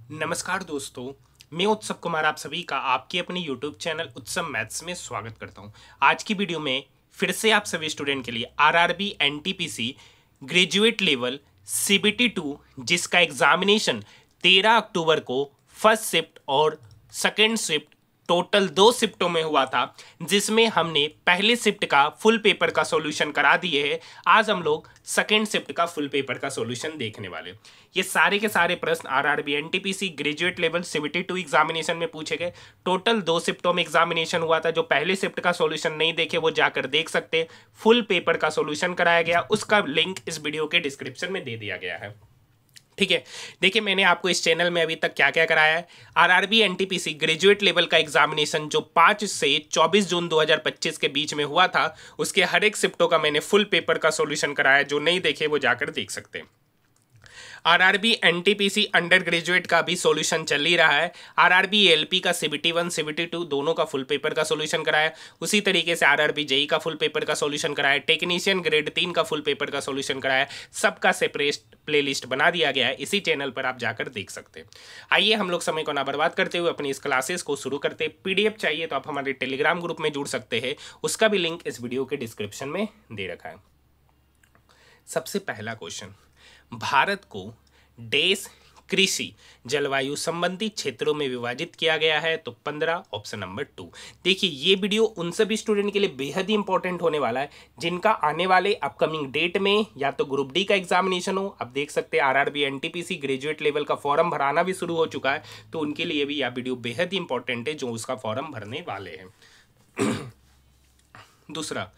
नमस्कार दोस्तों, मैं उत्सव कुमार आप सभी का आपके अपने YouTube चैनल उत्सव मैथ्स में स्वागत करता हूं। आज की वीडियो में फिर से आप सभी स्टूडेंट के लिए RRB NTPC graduate level CBT 2 जिसका एग्जामिनेशन 13 अक्टूबर को फर्स्ट शिफ्ट और सेकेंड शिफ्ट टोटल 2 शिफ्टों में हुआ था, जिसमें हमने पहले शिफ्ट का फुल पेपर का सॉल्यूशन करा दिए है। आज हम लोग सेकेंड शिफ्ट का फुल पेपर का सॉल्यूशन देखने वाले। ये सारे के सारे प्रश्न RRB NTPC graduate level CBT 2 examination में पूछे गए। टोटल 2 शिफ्टों में एग्जामिनेशन हुआ था। जो पहले शिफ्ट का सॉल्यूशन नहीं देखे वो जाकर देख सकते। फुल पेपर का सॉल्यूशन कराया गया, उसका लिंक इस वीडियो के डिस्क्रिप्शन में दे दिया गया है। ठीक है, देखिए मैंने आपको इस चैनल में अभी तक क्या क्या कराया है। आरआरबी एनटीपीसी ग्रेजुएट लेवल का एग्जामिनेशन जो 5 से 24 जून 2025 के बीच में हुआ था, उसके हर एक शिफ्टों का मैंने फुल पेपर का सॉल्यूशन कराया। जो नहीं देखे वो जाकर देख सकते हैं। आरआरबी एनटीपीसी अंडर ग्रेजुएट का भी सॉल्यूशन चल ही रहा है। आरआरबी एलपी का सीबीटी 1 सीबीटी 2 दोनों का फुल पेपर का सॉल्यूशन कराया। उसी तरीके से आरआरबी जेई का फुल पेपर का सॉल्यूशन कराया। टेक्नीशियन ग्रेड 3 का फुल पेपर का सॉल्यूशन कराया। सबका सेपरेट प्लेलिस्ट बना दिया गया है, इसी चैनल पर आप जाकर देख सकते हैं। आइए हम लोग समय को ना बर्बाद करते हुए अपनी इस क्लासेस को शुरू करते हैं। पीडीएफ चाहिए तो आप हमारे टेलीग्राम ग्रुप में जुड़ सकते हैं, उसका भी लिंक इस वीडियो के डिस्क्रिप्शन में दे रखा है। सबसे पहला क्वेश्चन, भारत को देश कृषि जलवायु संबंधी क्षेत्रों में विभाजित किया गया है, तो 15 ऑप्शन नंबर 2। देखिए ये वीडियो उन सभी स्टूडेंट के लिए बेहद ही इंपॉर्टेंट होने वाला है जिनका आने वाले अपकमिंग डेट में या तो ग्रुप डी का एग्जामिनेशन हो। आप देख सकते हैं आरआरबी एनटीपीसी ग्रेजुएट लेवल का फॉर्म भराना भी शुरू हो चुका है, तो उनके लिए भी यह वीडियो बेहद ही इंपॉर्टेंट है जो उसका फॉर्म भरने वाले हैं। दूसरा,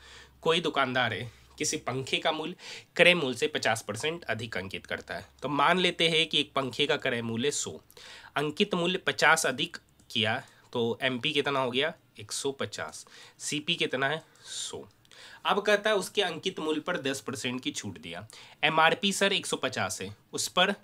कोई दुकानदार है किसी पंखे का मूल्य क्रय मूल्य से 50% अधिक अंकित करता है। तो मान लेते हैं कि एक पंखे का क्रय मूल्य 100, अंकित मूल्य 50 अधिक किया, तो एमपी कितना हो गया 150, सीपी कितना है 100। अब कहता है उसके अंकित मूल्य पर 10% की छूट दिया। एमआरपी सर 150 है, उस पर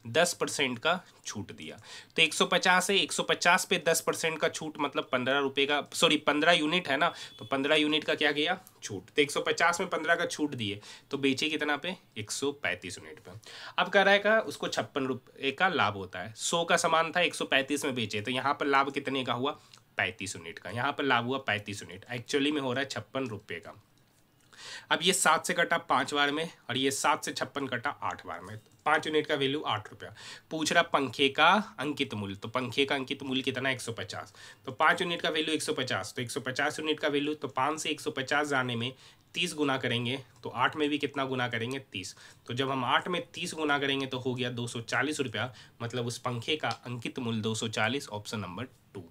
10% का छूट दिया, तो 150 है, 150 पे 10% का छूट मतलब 15 रुपये का, सॉरी 15 यूनिट है ना, तो 15 यूनिट का क्या गया छूट। तो 150 में 15 का छूट दिए तो बेचे कितना पे 135 यूनिट पे। अब कह रहा है का उसको 56 रुपये का लाभ होता है। 100 का सामान था 135 में बेचे, तो यहाँ पर लाभ कितने का हुआ 35 यूनिट का। यहाँ पर लाभ हुआ 35 यूनिट, एक्चुअली में हो रहा है 56 रुपये का। अब ये 7 से कटा 5 बार में और ये 7 से 56 कटा 8 बार में, 5 यूनिट का वैल्यू 8 रुपया। पूछ रहा पंखे का अंकित मूल्य, तो पंखे का अंकित मूल्य कितना 150, तो 5 यूनिट का वैल्यू 150, तो 150 यूनिट का वैल्यू, तो 5 से 150 जाने में 30 गुना करेंगे, तो 8 में भी कितना गुना करेंगे 30, तो जब हम 8 में 30 गुना करेंगे तो हो गया 240 रुपया, मतलब उस पंखे का अंकित मूल्य 240, ऑप्शन नंबर 2।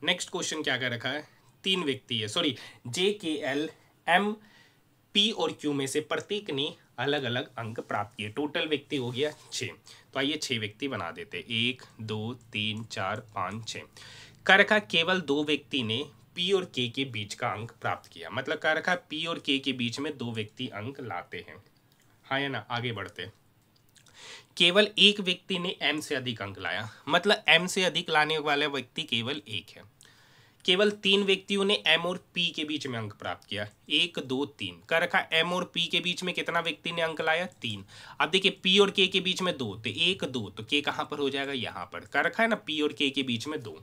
नेक्स्ट क्वेश्चन क्या कर रखा है, 3 व्यक्ति है, सॉरी जे के एल एम पी और क्यू में से प्रत्येक ने अलग अलग अंक प्राप्त किए। टोटल व्यक्ति हो गया 6, तो आइए 6 व्यक्ति बना देते, 1 2 3 4 5 6। कह रखा केवल 2 व्यक्ति ने पी और के बीच का अंक प्राप्त किया, मतलब कह रखा पी और के बीच में 2 व्यक्ति अंक लाते हैं। हाँ या ना, आगे बढ़ते। केवल एक व्यक्ति ने एम से अधिक अंक लाया, मतलब एम से अधिक लाने वाला व्यक्ति केवल एक है। केवल 3 व्यक्तियों ने एम और पी के बीच में अंक प्राप्त किया, 1 2 3। कर रखा एम और पी के बीच में कितना व्यक्ति ने अंक लाया 3। अब देखिए पी और के बीच में 2, तो 1 2, तो के कहाँ पर हो जाएगा यहाँ पर। कर रखा है ना पी और के बीच में 2।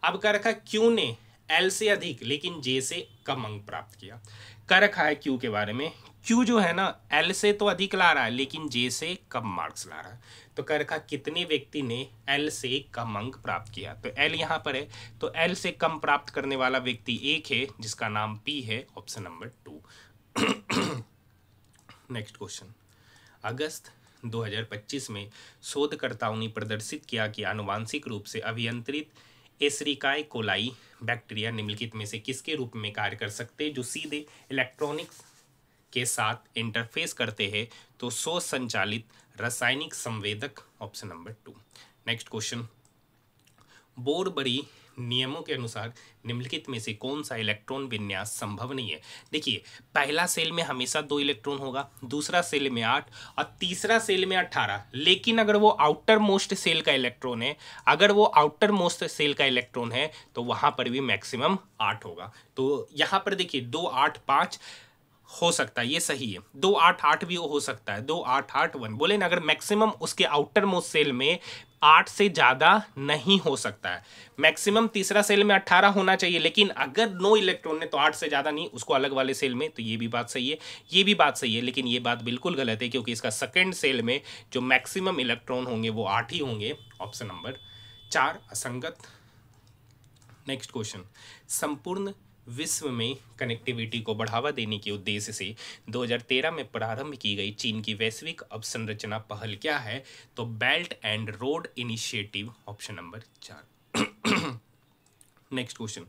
अब कर रखा क्यू ने एल से अधिक लेकिन जे से कम अंक प्राप्त किया। कर रखा है क्यू के बारे में, क्यू जो है ना एल से तो अधिक ला रहा है लेकिन जे से कम मार्क्स ला रहा है। तो कर रखा कितने व्यक्ति ने एल से कम अंक प्राप्त किया, तो एल यहाँ पर है, तो एल से कम प्राप्त करने वाला व्यक्ति एक है जिसका नाम पी है, ऑप्शन नंबर 2। नेक्स्ट क्वेश्चन, अगस्त 2025 में शोधकर्ताओं ने प्रदर्शित किया कि आनुवांशिक रूप से अभियंत्रित एशेरिकाई कोलाई बैक्टीरिया निम्नलिखित में से किसके रूप में कार्य कर सकते हैं, जो सीधे इलेक्ट्रॉनिक्स के साथ इंटरफेस करते हैं, तो शोध संचालित रासायनिक संवेदक, ऑप्शन नंबर 2। नेक्स्ट क्वेश्चन, बोरबरी नियमों के अनुसार निम्नलिखित में से कौन सा इलेक्ट्रॉन विन्यास संभव नहीं है। देखिए पहला सेल में हमेशा 2 इलेक्ट्रॉन होगा, दूसरा सेल में 8 और तीसरा सेल में 18, लेकिन अगर वो आउटर मोस्ट सेल का इलेक्ट्रॉन है, अगर वो आउटर मोस्ट सेल का इलेक्ट्रॉन है तो वहां पर भी मैक्सिमम 8 होगा। तो यहाँ पर देखिए 2 8 5 हो सकता है, ये सही है। 288 भी हो सकता है, 2881 बोले ना, अगर मैक्सिमम उसके आउटर मोस्ट सेल में 8 से ज़्यादा नहीं हो सकता है। मैक्सिमम तीसरा सेल में 18 होना चाहिए, लेकिन अगर नो इलेक्ट्रॉन है तो 8 से ज़्यादा नहीं, उसको अलग वाले सेल में। तो ये भी बात सही है, ये भी बात सही है, लेकिन ये बात बिल्कुल गलत है, क्योंकि इसका सेकेंड सेल में जो मैक्सिमम इलेक्ट्रॉन होंगे वो 8 ही होंगे। ऑप्शन नंबर 4 असंगत। नेक्स्ट क्वेश्चन, संपूर्ण विश्व में कनेक्टिविटी को बढ़ावा देने के उद्देश्य से 2013 में प्रारंभ की गई चीन की वैश्विक अवसंरचना पहल क्या है? तो belt and road initiative, option number 4। Next question,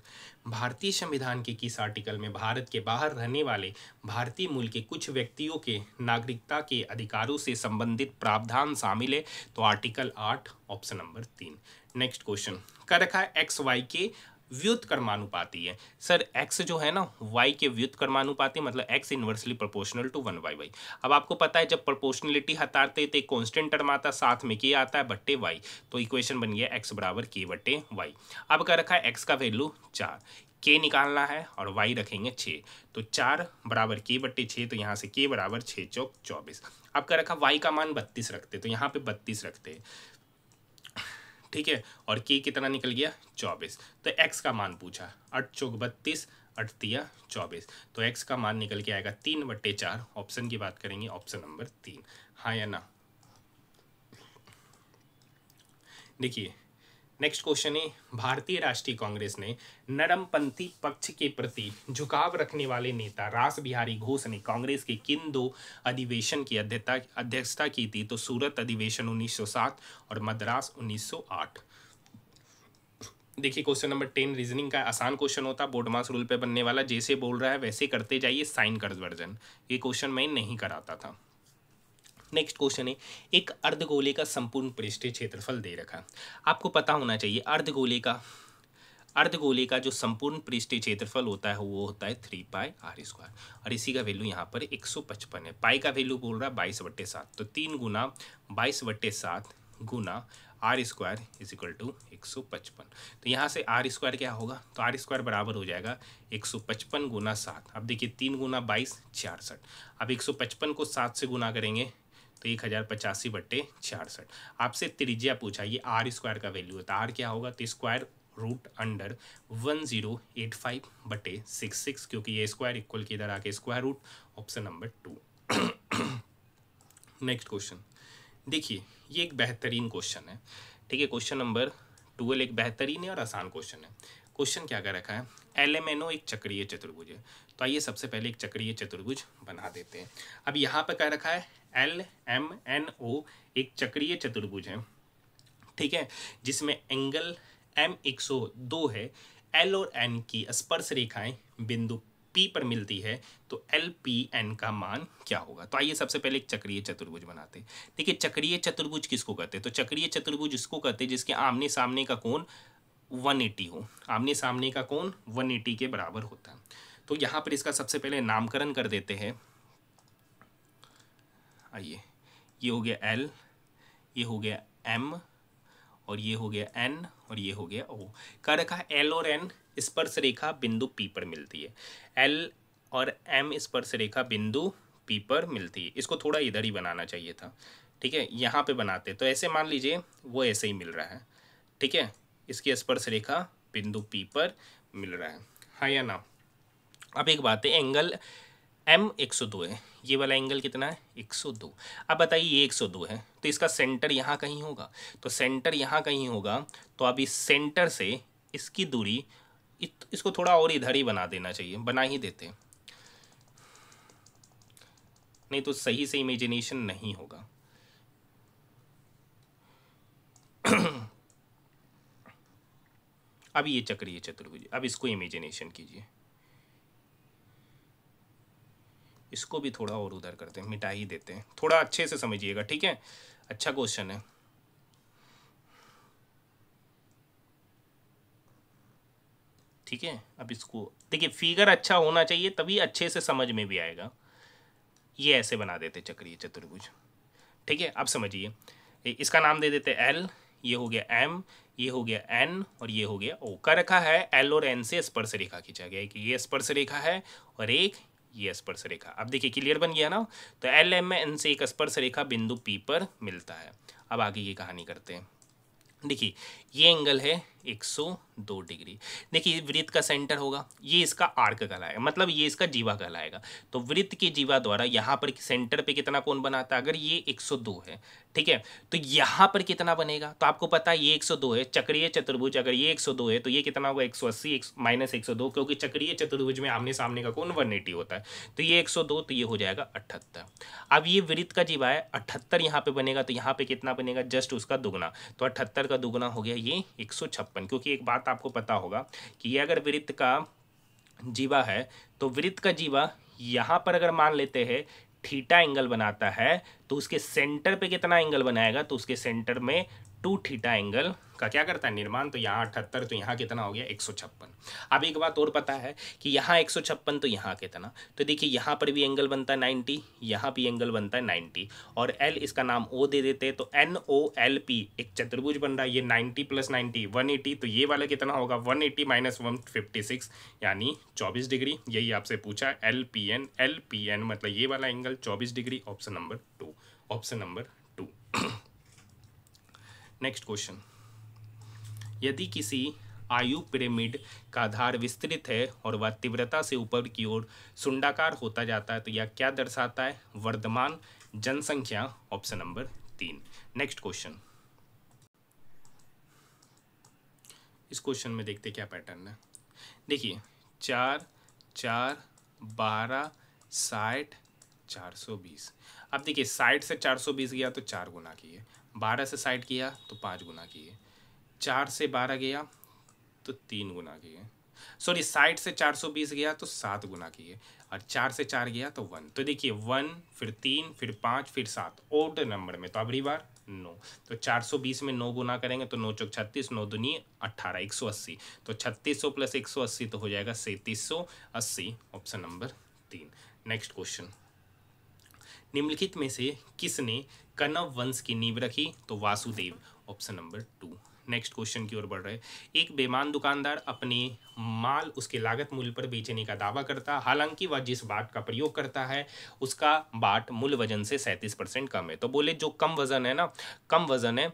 भारतीय संविधान के किस आर्टिकल में भारत के बाहर रहने वाले भारतीय मूल के कुछ व्यक्तियों के नागरिकता के अधिकारों से संबंधित प्रावधान शामिल है? तो article 8, option number 3। Next question, कर रखा है एक्स वाई के व्युत्क्रमानुपाती है। सर x जो है ना y के व्युत्क्रमानुपाती, मतलब x inversely proportional to 1/y। अब आपको पता है जब प्रोपोर्शनलिटी हटाते तो एक कांस्टेंट टर्म आता है, साथ में k आता है बट्टे y, तो इक्वेशन बन गया x बराबर k बट्टे y। अब क्या रखा है x का वैल्यू 4, k निकालना है और y रखेंगे 6, तो 4 बराबर k बट्टे 6, तो यहाँ से k बराबर 6 चौक 24। अब क्या रखा y का मान 32 रखते, तो यहाँ पे 32 रखते, ठीक है, और k कितना निकल गया 24। तो x का मान पूछा, 8 चौक 32, 8 तिया 24, तो x का मान निकल के आएगा 3/4। ऑप्शन की बात करेंगे, ऑप्शन नंबर 3, हाँ या ना। देखिए नेक्स्ट क्वेश्चन है, भारतीय राष्ट्रीय कांग्रेस ने नरमपंथी पक्ष के प्रति झुकाव रखने वाले नेता रास बिहारी घोष ने कांग्रेस के किन 2 अधिवेशन की अध्यक्षता की थी? तो सूरत अधिवेशन 1907 और मद्रास 1908। देखिए क्वेश्चन नंबर 10 रीजनिंग का आसान क्वेश्चन होता, बोर्ड मास रूल पे बनने वाला, जैसे बोल रहा है वैसे करते जाइए, साइन कन्वर्जन। ये क्वेश्चन मैं नहीं कराता था। नेक्स्ट क्वेश्चन है, एक अर्धगोले का संपूर्ण पृष्ठीय क्षेत्रफल दे रखा। आपको पता होना चाहिए अर्धगोले का जो संपूर्ण पृष्ठीय क्षेत्रफल होता है वो होता है 3πr², और इसी का वैल्यू यहाँ पर 155 है। पाई का वैल्यू बोल रहा है 22/7, तो 3 गुना 22/7 गुना r² इज इक्वल टू 155। तो यहाँ से r² क्या होगा? तो r² बराबर हो जाएगा 155 गुना 7। अब देखिए 3 गुना 22 66। अब 155 को 7 से गुना करेंगे तो 1085/66। आपसे त्रिज्या पूछा, ये r² का वैल्यू होता है, r क्या होगा? तो स्क्वायर रूट अंडर 1085/66, क्योंकि ये स्क्वायर इक्वल के इधर आके square root, option number 2। Next question देखिए, ये एक बेहतरीन क्वेश्चन है, ठीक है। क्वेश्चन नंबर 12 एक बेहतरीन है और आसान क्वेश्चन है। क्वेश्चन क्या कर रखा है? LMNO एक चक्रीय चतुर्भुज है। तो आइए सबसे पहले एक चक्रीय चतुर्भुज बना देते हैं। अब यहाँ पे क्या रखा है? LMNO एक चक्रीय चतुर्भुज है, ठीक है, जिसमें एंगल M102 है। L और N की स्पर्श रेखाएं बिंदु P पर मिलती है, तो LPN का मान क्या होगा? तो आइए सबसे पहले एक चक्रीय चतुर्भुज बनाते हैं। देखिए चक्रीय चतुर्भुज किसको कहते हैं? तो चक्रीय चतुर्भुज इसको कहते हैं जिसके आमने सामने का कोण 180 हो। आमने सामने का कोण 180 के बराबर होता है। तो यहाँ पर इसका सबसे पहले नामकरण कर देते हैं। आइए, ये हो गया L, ये हो गया M, और ये हो गया N, और ये हो गया O। कह रखा है L और N स्पर्श रेखा बिंदु P पर मिलती है। L और M स्पर्श रेखा बिंदु P पर मिलती है। इसको थोड़ा इधर ही बनाना चाहिए था, ठीक है, यहाँ पे बनाते। तो ऐसे मान लीजिए वो ऐसे ही मिल रहा है, ठीक है, इसकी स्पर्श रेखा बिंदु P पर मिल रहा है, हाँ या ना। अब एक बात है, एंगल M102 है, ये वाला एंगल कितना है? 102। अब बताइए ये 102 है, तो इसका सेंटर यहाँ कहीं होगा, तो सेंटर यहाँ कहीं होगा। तो अब इस सेंटर से इसकी दूरी, इसको थोड़ा और इधर ही बना देना चाहिए, बना ही देते, नहीं तो सही से इमेजिनेशन नहीं होगा। अब ये चक्रीय चतुर्भुज, अब इसको इमेजिनेशन कीजिए, इसको भी थोड़ा और उधर करते हैं, मिटा ही देते हैं, थोड़ा अच्छे से समझिएगा, ठीक है। अच्छा क्वेश्चन है। ठीक है, अब इसको देखिए, फिगर अच्छा होना चाहिए तभी अच्छे से समझ में भी आएगा। ये ऐसे बना देते चक्रीय चतुर्भुज, ठीक है। अब समझिए, इसका नाम दे देते L, ये हो गया M, ये हो गया N, और ये हो गया O। का रखा है L और N से स्पर्श रेखा खींचा गया है कि ये स्पर्श रेखा है और एक ये स्पर्श रेखा। अब देखिए क्लियर बन गया ना। तो एल एम में एन से एक स्पर्श रेखा बिंदु पी पर मिलता है। अब आगे की कहानी करते हैं। देखिए ये एंगल है 102 डिग्री। देखिए वृत्त का सेंटर होगा, ये इसका आर्क कहलाएगा, मतलब ये इसका जीवा कहलाएगा। तो वृत्त के जीवा द्वारा यहाँ पर सेंटर पे कितना कोण बनाता है, अगर ये 102 है, ठीक है, तो यहाँ पर कितना बनेगा, तो आपको पता है ये 102 है। चक्रीय चतुर्भुज अगर ये 102 है तो ये कितना होगा 180 माइनस 102, क्योंकि चक्रीय चतुर्भुज में आमने सामने का कोण 180 होता है। तो ये 102, तो ये हो जाएगा 78। अब ये वृत्त का जीवा है 78 यहाँ पे बनेगा, तो यहाँ पे कितना बनेगा, जस्ट उसका दुगना। तो 78 का दुगना हो गया ये 156। क्योंकि एक बात आपको पता होगा कि ये अगर वृत्त का जीवा है तो वृत्त का जीवा यहाँ पर अगर मान लेते हैं थीटा एंगल बनाता है, तो उसके सेंटर पे कितना एंगल बनाएगा, तो उसके सेंटर में 2 थीटा एंगल का क्या करता है निर्माण। तो यहाँ 78, तो यहाँ कितना हो गया 156। अब एक बात और पता है कि यहाँ 156, तो यहाँ कितना, तो देखिए यहाँ पर भी एंगल बनता है 90, यहाँ भी एंगल बनता है 90, और एल इसका नाम ओ दे देते हैं। तो NOLP एक चतुर्भुज बन रहा है, ये 90 + 90 180, तो ये वाला कितना होगा 180 - 156 यानी 24 डिग्री। यही आपसे पूछा LPN मतलब ये वाला angle 24 degree. Option number 2, option number 2। Next question, यदि किसी आयु पिरामिड का आधार विस्तृत है और वह तीव्रता से ऊपर की ओर सुंडाकार होता जाता है, तो यह क्या दर्शाता है, वर्धमान जनसंख्या। Option number 3। नेक्स्ट क्वेश्चन, इस क्वेश्चन में देखते क्या पैटर्न है। देखिए 4 4 12 60 420। अब देखिए 60 से 420 गया तो 4 गुना किए, 12 से 60 किया तो 5 गुना किए, 4 से 12 गया तो 3 गुना किए, सॉरी 60 से 420 गया तो 7 गुना किए, और 4 से 4 गया तो 1। तो देखिए 1 फिर 3 फिर 5 फिर 7 ओड नंबर में, तो अगली बार 9। तो 420 में 9 गुना करेंगे तो 9 चौक 36, 9 दूनी 18, 180। तो 3600 + 180 तो हो जाएगा 3780। Option number 3। नेक्स्ट क्वेश्चन, निम्नलिखित में से किसने कण्व वंश की नींव रखी, तो Vasudev. Option number 2। Next question की ओर बढ़ रहे, एक बेईमान दुकानदार अपने माल उसके लागत मूल्य पर बेचने का दावा करता है, हालांकि वह जिस बाट का प्रयोग करता है उसका बाट मूल वजन से 37% कम है। तो बोले जो कम वजन है ना, कम वजन है,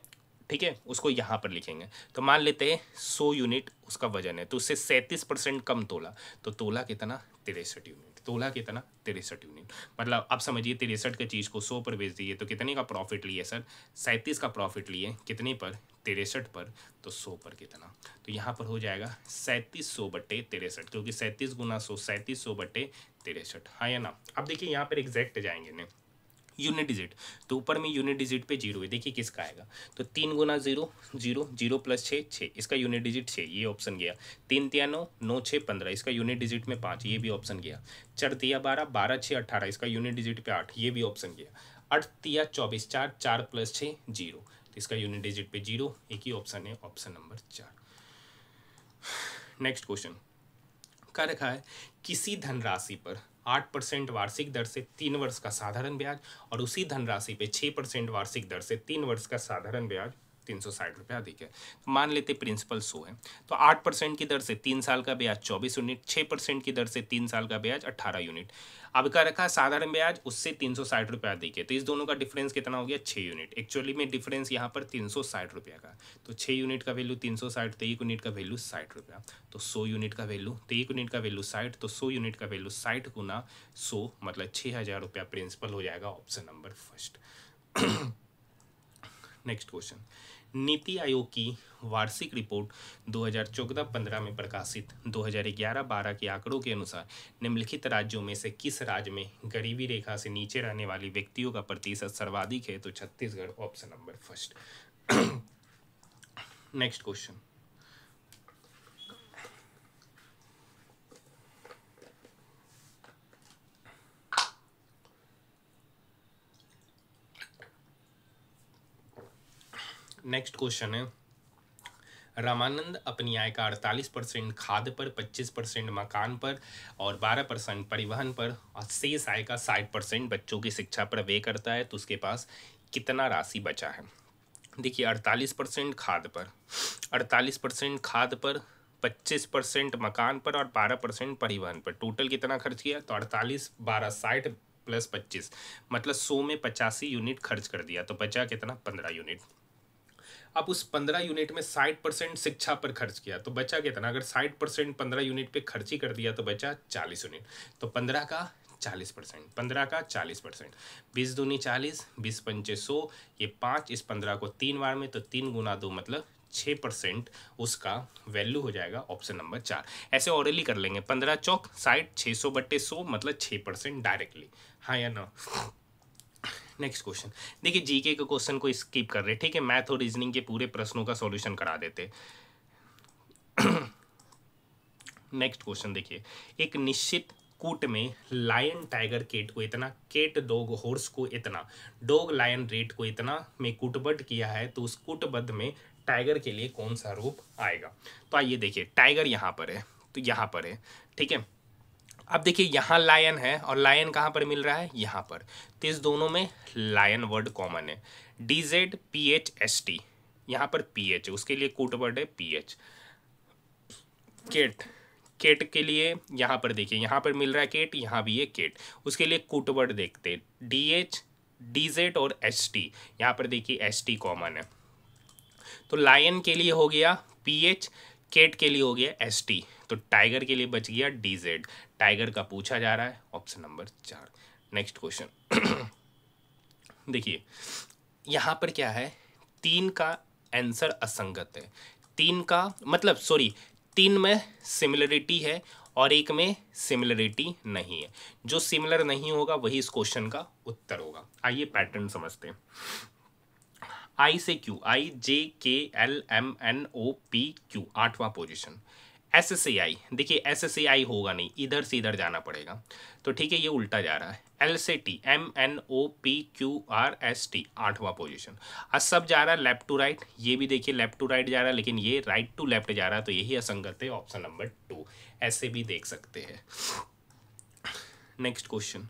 ठीक है, उसको यहाँ पर लिखेंगे। तो मान लेते हैं 100 यूनिट उसका वजन है, तो उससे 37% कम तोला, तो तोला कितना 63 यूनिट। तोला कितना 63 यूनिट। मतलब आप समझिए 63 की चीज़ को 100 पर बेच दिए तो कितने का प्रॉफिट लिए सर, 37 का प्रॉफिट लिए, कितने पर 63 पर, तो 100 पर कितना, तो यहाँ पर हो जाएगा 3700/63, क्योंकि 37 × 100 3700/63, हाँ या ना। अब देखिए यहाँ पर एग्जैक्ट जाएंगे ना, यूनिट डिजिट, तो ऊपर में यूनिट डिजिट पे 0 है, देखिए किसका आएगा, तो 3 × 0 0 0 + 6 6, इसका यूनिट डिजिट 6, ये ऑप्शन गया। 3 × 9 9 6 15, इसका यूनिट डिजिट में 5, ये भी ऑप्शन गया। 4 × 12 12 6 18, इसका यूनिट डिजिट पे 8, ये भी ऑप्शन गया। 8 × 24 4 4 + 6 0, तो इसका यूनिट डिजिट पे 0, एक ही ऑप्शन है, ऑप्शन नंबर 4। नेक्स्ट क्वेश्चन का रखा है, किसी धनराशि पर 8% वार्षिक दर से 3 वर्ष का साधारण ब्याज और उसी धनराशि पे 6% वार्षिक दर से 3 वर्ष का साधारण ब्याज 360 रुपये अधिक है। तो मान लेते प्रिंसिपल 100 है, तो 8% की दर से 3 साल का ब्याज 24 यूनिट, 6% की दर से 3 साल का ब्याज 18 यूनिट। अब का रखा साधारण ब्याज उससे 360 रुपये अधिक है, तो इस दोनों का डिफरेंस कितना हो गया 6 यूनिट। एक्चुअली में डिफरेंस यहाँ पर 360 रुपये का, तो 6 यूनिट का वैल्यू 360, तो 1 यूनिट का वैल्यू 60 रुपया, तो 100 यूनिट का वैल्यू, तो 1 यूनिट का वैल्यू 60, तो 100 यूनिट का वैल्यू 60 × 100 मतलब 6000 रुपया प्रिंसिपल हो जाएगा, option number first. Next question, NITI Aayog की वार्षिक रिपोर्ट 2014-15 में प्रकाशित 2011-12 के आंकड़ों के अनुसार निम्नलिखित राज्यों में से किस राज्य में गरीबी रेखा से नीचे रहने वाली व्यक्तियों का प्रतिशत सर्वाधिक है, तो Chhattisgarh, option number first. Next question, next question है, रामानंद अपनी आय का 48% खाद्य पर, 25% मकान पर और 12% परिवहन पर और शेष आय का 60% बच्चों की शिक्षा पर व्यय करता है, तो उसके पास कितना राशि बचा है। देखिए 48% खाद्य पर, 48% खाद्य पर, 25% मकान पर और 12% परिवहन पर। टोटल कितना खर्च किया? तो 48 12 60 प्लस 25 मतलब 100 में 85 यूनिट खर्च कर दिया। तो बचा कितना? 15 यूनिट। अब उस 15 यूनिट में 60% शिक्षा पर खर्च किया तो बचा कितना? अगर 60% 15 यूनिट पे खर्च ही कर दिया तो बचा 40 यूनिट। तो 15 का 40%, 15 का 40%, 20 दूनी 40, 20 पंचे 100, ये 5, इस 15 को 3 बार में तो 3 गुना 2 मतलब 6% उसका वैल्यू हो जाएगा ऑप्शन नंबर 4। ऐसे ऑर्डरली कर लेंगे। 15 चौक 60, 600/100 मतलब 6% डायरेक्टली। हाँ या ना? नेक्स्ट क्वेश्चन देखिए, जीके के क्वेश्चन को स्किप कर रहे, ठीक है, मैथ और रीजनिंग के पूरे प्रश्नों का सॉल्यूशन करा देते। नेक्स्ट क्वेश्चन देखिए, एक निश्चित कूट में लायन टाइगर केट को इतना, केट डॉग हॉर्स को इतना, डॉग लायन रेट को इतना में कूटबद्ध किया है तो उस कूटबद्ध में टाइगर के लिए कौन सा रूप आएगा? तो आइए देखिए, टाइगर यहाँ पर है तो यहाँ पर है, ठीक है। अब देखिए यहाँ लायन है और लायन कहाँ पर मिल रहा है? यहाँ पर। तो इस दोनों में लायन वर्ड कॉमन है। DZPHST, यहाँ पर PH है, उसके लिए कूट वर्ड है PH। केट, केट के लिए यहाँ पर देखिए, यहाँ पर मिल रहा है केट, यहाँ भी है केट, उसके लिए कूट वर्ड देखते हैं DH DZ और ST। यहाँ पर देखिए ST कॉमन है। तो लायन के लिए हो गया PH, केट के लिए हो गया ST, तो टाइगर के लिए बच गया DZ। टाइगर का पूछा जा रहा है ऑप्शन नंबर 4। नेक्स्ट क्वेश्चन देखिए, यहाँ पर क्या है? 3 का आंसर असंगत है। 3 का मतलब सॉरी 3 में सिमिलरिटी है और 1 में सिमिलरिटी नहीं है। जो सिमिलर नहीं होगा वही इस क्वेश्चन का उत्तर होगा। आइए पैटर्न समझते हैं। I से Q, IJKLMNOPQ 8वां पोजीशन। S से I, देखिए S से I होगा नहीं, इधर से इधर जाना पड़ेगा, तो ठीक है ये उल्टा जा रहा है। L से T, MNOPQRST 8वां पोजीशन। अब सब जा रहा है लेफ्ट टू राइट, ये भी देखिए लेफ्ट टू राइट जा रहा है, लेकिन ये राइट टू लेफ्ट जा रहा है, तो यही असंगत है ऑप्शन नंबर 2। ऐसे भी देख सकते हैं। नेक्स्ट क्वेश्चन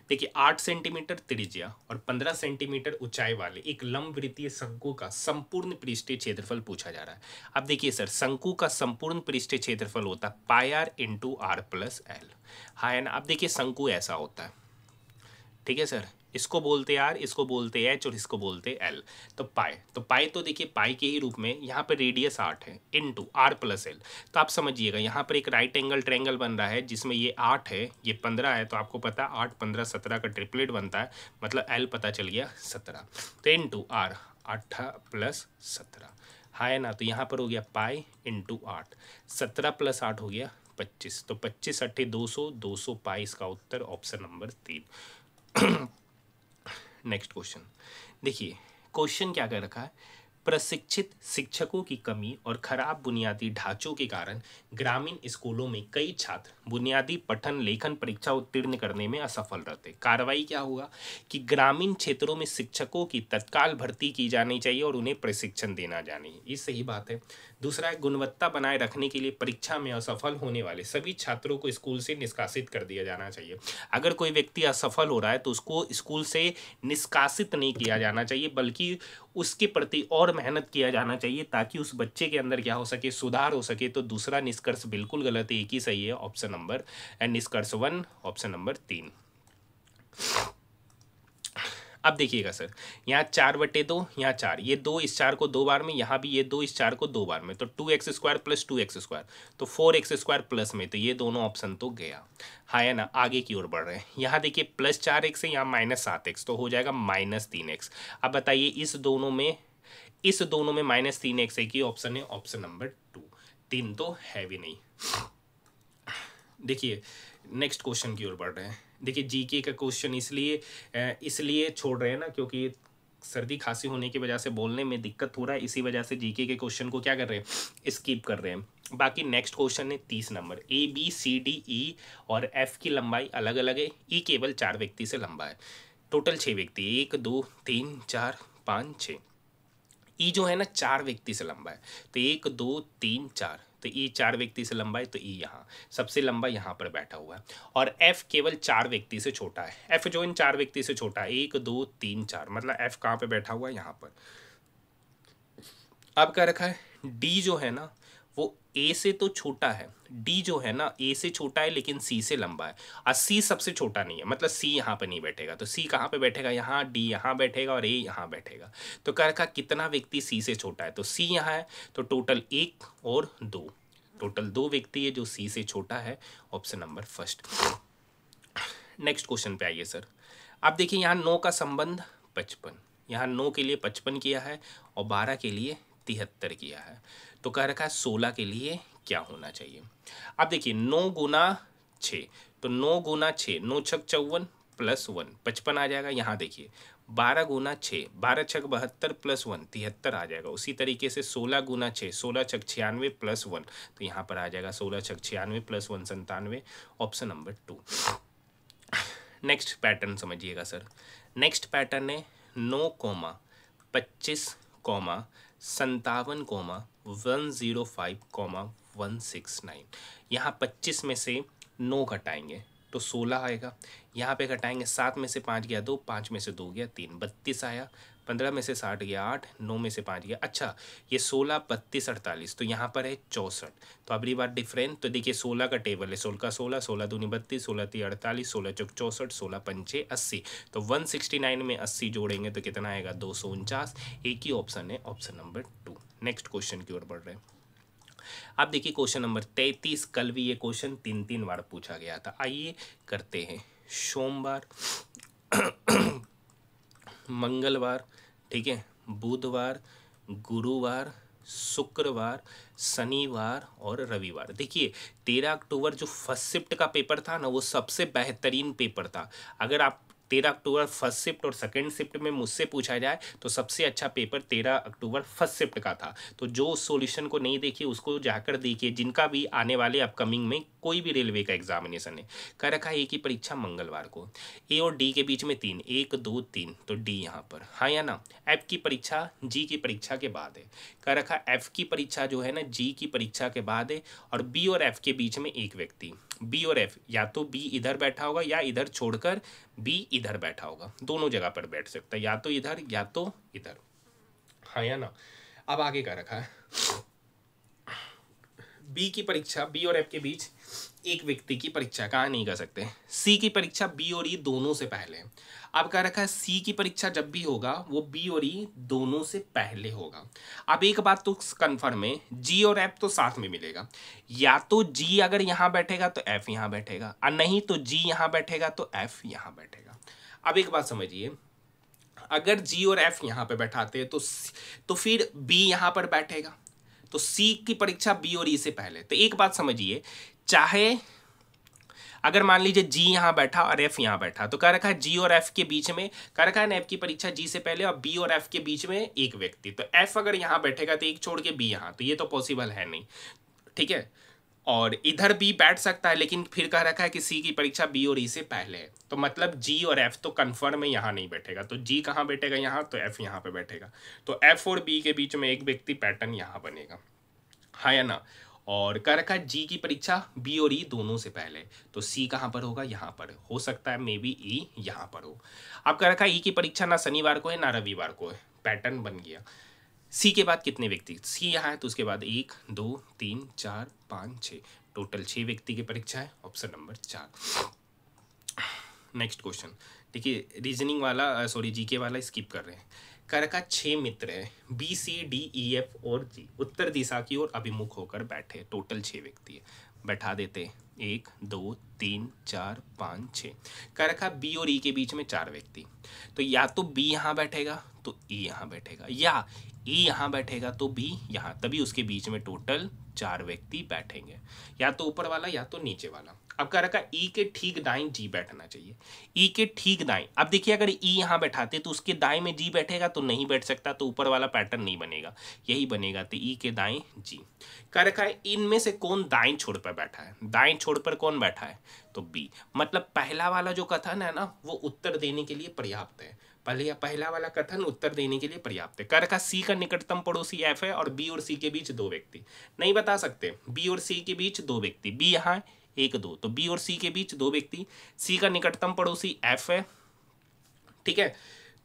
देखिए, 8 सेंटीमीटर त्रिज्या और 15 सेंटीमीटर ऊंचाई वाले एक लंबवृत्तीय शंकु का संपूर्ण पृष्ठीय क्षेत्रफल पूछा जा रहा है। अब देखिए सर, शंकु का संपूर्ण पृष्ठीय क्षेत्रफल होता है πr × r + l। हाँ है ना? अब देखिए शंकु ऐसा होता है, ठीक है सर, इसको बोलते R, इसको बोलते H और इसको बोलते L। तो पाई तो देखिए पाई के ही रूप में यहाँ पर रेडियस 8 है इनटू R + L। तो आप समझिएगा यहाँ पर एक राइट एंगल ट्रायंगल बन रहा है जिसमें ये 8 है, ये 15 है, तो आपको पता है 8 15 17 का ट्रिपलेट बनता है, मतलब L पता चल गया 17। तो इनटू R 8 + 17, हाँ है ना? तो यहाँ पर हो गया पाई × 8, 17 + 8 हो गया 25, तो 25 × 8 200, 200 पाई इसका उत्तर ऑप्शन नंबर 3। नेक्स्ट क्वेश्चन देखिए, क्वेश्चन क्या कर रखा है? प्रशिक्षित शिक्षकों की कमी और खराब बुनियादी ढांचों के कारण ग्रामीण स्कूलों में कई छात्र बुनियादी पठन लेखन परीक्षा उत्तीर्ण करने में असफल रहते। कार्रवाई क्या होगा कि ग्रामीण क्षेत्रों में शिक्षकों की तत्काल भर्ती की जानी चाहिए और उन्हें प्रशिक्षण देना जानी है। ये सही बात है। दूसरा है, गुणवत्ता बनाए रखने के लिए परीक्षा में असफल होने वाले सभी छात्रों को स्कूल से निष्कासित कर दिया जाना चाहिए। अगर कोई व्यक्ति असफल हो रहा है तो उसको स्कूल से निष्कासित नहीं किया जाना चाहिए, बल्कि उसके प्रति और मेहनत किया जाना चाहिए ताकि उस बच्चे के अंदर क्या हो सके? सुधार हो सके। तो दूसरा निष्कर्ष बिल्कुल गलत है, एक ही सही है, ऑप्शन नंबर निष्कर्ष 1 ऑप्शन नंबर 3। अब देखिएगा सर, यहाँ 4/2, यहाँ 4, ये 2 इस 4 को 2 बार में, यहाँ भी ये 2 इस 4 को 2 बार में, तो 2x² + 2x², तो 4x² प्लस में, तो ये दोनों ऑप्शन तो गया। हाँ है ना? आगे की ओर बढ़ रहे हैं। यहाँ देखिए +4x है, यहाँ -7x, तो हो जाएगा -3x। अब बताइए इस दोनों में -3x एक ही ऑप्शन है, ऑप्शन नंबर 2। 3 तो है भी नहीं। देखिए नेक्स्ट क्वेश्चन की ओर बढ़ रहे हैं। देखिए जीके का क्वेश्चन इसलिए छोड़ रहे हैं ना, क्योंकि सर्दी खांसी होने की वजह से बोलने में दिक्कत हो रहा है, इसी वजह से जीके के क्वेश्चन को क्या कर रहे हैं? स्किप कर रहे हैं। बाकी नेक्स्ट क्वेश्चन है 30 नंबर। ABCDE और F की लंबाई अलग अलग है, E केवल 4 व्यक्ति से लंबा है। टोटल 6 व्यक्ति, 1 2 3 4 5 6। ई जो है ना 4 व्यक्ति से लंबा है, तो 1 2 3 4, तो ई 4 व्यक्ति से लंबा है, तो ई यहाँ सबसे लंबा यहाँ पर बैठा हुआ है। और एफ केवल 4 व्यक्ति से छोटा है। एफ जो इन 4 व्यक्ति से छोटा है, 1 2 3 4, मतलब एफ कहाँ पे बैठा हुआ है? यहाँ पर। अब क्या रखा है? डी जो है ना वो ए से तो छोटा है, डी जो है ना ए से छोटा है लेकिन सी से लंबा है, और सी सबसे छोटा नहीं है, मतलब सी यहाँ पे नहीं बैठेगा। तो सी कहाँ पे बैठेगा, यहाँ, डी यहाँ बैठेगा और ए यहाँ बैठेगा। तो कह रखा कितना व्यक्ति सी से छोटा है, तो सी यहाँ है, तो टोटल 1 और 2, टोटल 2 व्यक्ति है जो सी से छोटा है, option number first. Next question पे आइए सर। आप देखिए यहाँ 9 का संबंध 55, यहाँ 9 के लिए 55 किया है और 12 के लिए 73 किया है। तो कह रखा है 16 के लिए क्या होना चाहिए। अब देखिए 9 गुना 6, तो 9 गुना 6, 9 छक 54 प्लस 1 55 आ जाएगा। यहाँ देखिए 12 गुना 6, 12 छक 72 प्लस 1 73 आ जाएगा। उसी तरीके से 16 गुना 6, 16 छक 96 प्लस 1, तो यहाँ पर आ जाएगा 16 छक 96 plus 1 97, option number 2। Next pattern समझिएगा सर। नेक्स्ट पैटर्न है 9, 25, 57, 105, 169। यहाँ 25 में से 9 घटाएंगे तो 16 आएगा। यहाँ पे घटाएंगे 7 में से 5 गया 2, 5 में से 2 गया 3, 32 आया। 15 में से 60 गया 8, 9 में से 5 गया, अच्छा ये 16, 32, 48, तो यहाँ पर है 64। तो अगली बार डिफरेंट, तो देखिए 16 का टेबल है, 16 का 16, 16 दूनी 32, 16 ती 48, 16 चौक 64, 16 पंचे 80, तो 169 में 80 जोड़ेंगे तो कितना आएगा 249। एक ही ऑप्शन है, ऑप्शन नंबर 2। नेक्स्ट क्वेश्चन की ओर बढ़ रहे हैं। अब देखिए क्वेश्चन नंबर 33, कल भी ये क्वेश्चन 3 बार पूछा गया था। आइए करते हैं। सोमवार, मंगलवार, ठीक है, बुधवार, गुरुवार, शुक्रवार, शनिवार और रविवार। देखिए 13 अक्टूबर जो फर्स्ट शिफ्ट का पेपर था ना, वो सबसे बेहतरीन पेपर था। अगर आप 13 अक्टूबर फर्स्ट शिफ्ट और सेकंड शिफ्ट में मुझसे पूछा जाए तो सबसे अच्छा पेपर 13 अक्टूबर फर्स्ट शिफ्ट का था। तो जो उस सॉल्यूशन को नहीं देखिए उसको जाकर देखिए, जिनका भी आने वाले अपकमिंग में कोई भी रेलवे का एग्जामिनेशन है। कह रखा है ए की परीक्षा मंगलवार को, ए और डी के बीच में 3, 1 2 3, तो डी यहाँ पर, हाँ या ना। एफ की परीक्षा जी की परीक्षा के बाद है। कह रखा एफ की परीक्षा जो है ना जी की परीक्षा के बाद है, और बी और एफ के बीच में एक व्यक्ति, बी और एफ, या तो बी इधर बैठा होगा या इधर छोड़कर बी इधर बैठा होगा, दोनों जगह पर बैठ सकता है, या तो इधर या तो इधर, हाँ या ना। अब आगे का रखा है बी की परीक्षा, बी और एफ के बीच एक व्यक्ति की परीक्षा कहाँ नहीं कर सकते। सी की परीक्षा बी और ई दोनों से पहले। अब कह रखा है सी की परीक्षा जब भी होगा वो बी और ई दोनों से पहले होगा। अब एक बात तो कंफर्म है, जी और एफ तो साथ में मिलेगा, या तो जी अगर यहाँ बैठेगा तो एफ यहाँ बैठेगा, और नहीं तो जी यहाँ बैठेगा तो एफ यहाँ बैठेगा। अब एक बात समझिए, अगर जी और एफ यहाँ पे बैठाते हैं तो फिर बी यहाँ पर बैठेगा, तो सी की परीक्षा बी और ई से पहले। तो एक बात समझिए, चाहे अगर मान लीजिए जी यहाँ बैठा और एफ यहाँ बैठा, तो कह रखा है जी और एफ के बीच में, कह रखा है ना एफ की परीक्षा जी से पहले और बी और एफ के बीच में एक व्यक्ति, तो एफ अगर यहाँ बैठेगा तो एक छोड़ के बी यहाँ, तो ये तो पॉसिबल है नहीं, ठीक है। और इधर बी बैठ सकता है, लेकिन फिर कह रखा है कि सी की परीक्षा बी और ई से पहले है, तो मतलब जी और एफ तो कन्फर्म है यहाँ नहीं बैठेगा, तो जी कहाँ बैठेगा यहाँ, तो एफ यहाँ पे बैठेगा, तो एफ और बी के बीच में एक व्यक्ति पैटर्न यहाँ बनेगा, हाँ या ना। और कह रखा है जी की परीक्षा बी और ई दोनों से पहले, तो सी कहाँ पर होगा, यहाँ पर हो सकता है, मे बी ई यहाँ पर हो। अब कह रखा है ई की परीक्षा ना शनिवार को है ना रविवार को है, पैटर्न बन गया। सी के बाद कितने व्यक्ति, सी यहाँ है तो उसके बाद 1 2 3 4 5 6, टोटल 6 व्यक्ति की परीक्षा है, ऑप्शन नंबर 4। नेक्स्ट क्वेश्चन देखिए, रीजनिंग वाला सॉरी जीके वाला स्किप कर रहे हैं। कह रखा 6 मित्र है, B C D E F और जी उत्तर दिशा की ओर अभिमुख होकर बैठे, टोटल 6 व्यक्ति है, बैठा देते 1 2 3 4 5 6। कह रखा बी और ई के बीच में 4 व्यक्ति, तो या तो बी यहाँ बैठेगा तो ई यहाँ बैठेगा, या ई यहाँ बैठेगा तो बी यहाँ, तभी उसके बीच में टोटल 4 व्यक्ति बैठेंगे, या तो ऊपर वाला या तो नीचे वाला। अब कह रखा ई के ठीक दाएं जी बैठना चाहिए, ई के ठीक दाएं। अब देखिए अगर ई यहाँ बैठाते तो उसके दाएं में जी बैठेगा तो नहीं बैठ सकता, तो ऊपर वाला पैटर्न नहीं बनेगा, यही बनेगा, तो ई के दाएं जी। कह रखा है इनमें से कौन दाएं छोर पर बैठा है, दाएं छोर पर कौन बैठा है, तो बी। मतलब पहला वाला जो कथन है ना वो उत्तर देने के लिए पर्याप्त है, पहला वाला कथन उत्तर देने के लिए पर्याप्त है। कह रखा सी का निकटतम पड़ोसी एफ है और बी और सी के बीच 2 व्यक्ति, नहीं बता सकते, बी और सी के बीच 2 व्यक्ति, बी यहाँ 1 2, तो बी और सी के बीच 2 व्यक्ति, सी का निकटतम पड़ोसी एफ है, ठीक है।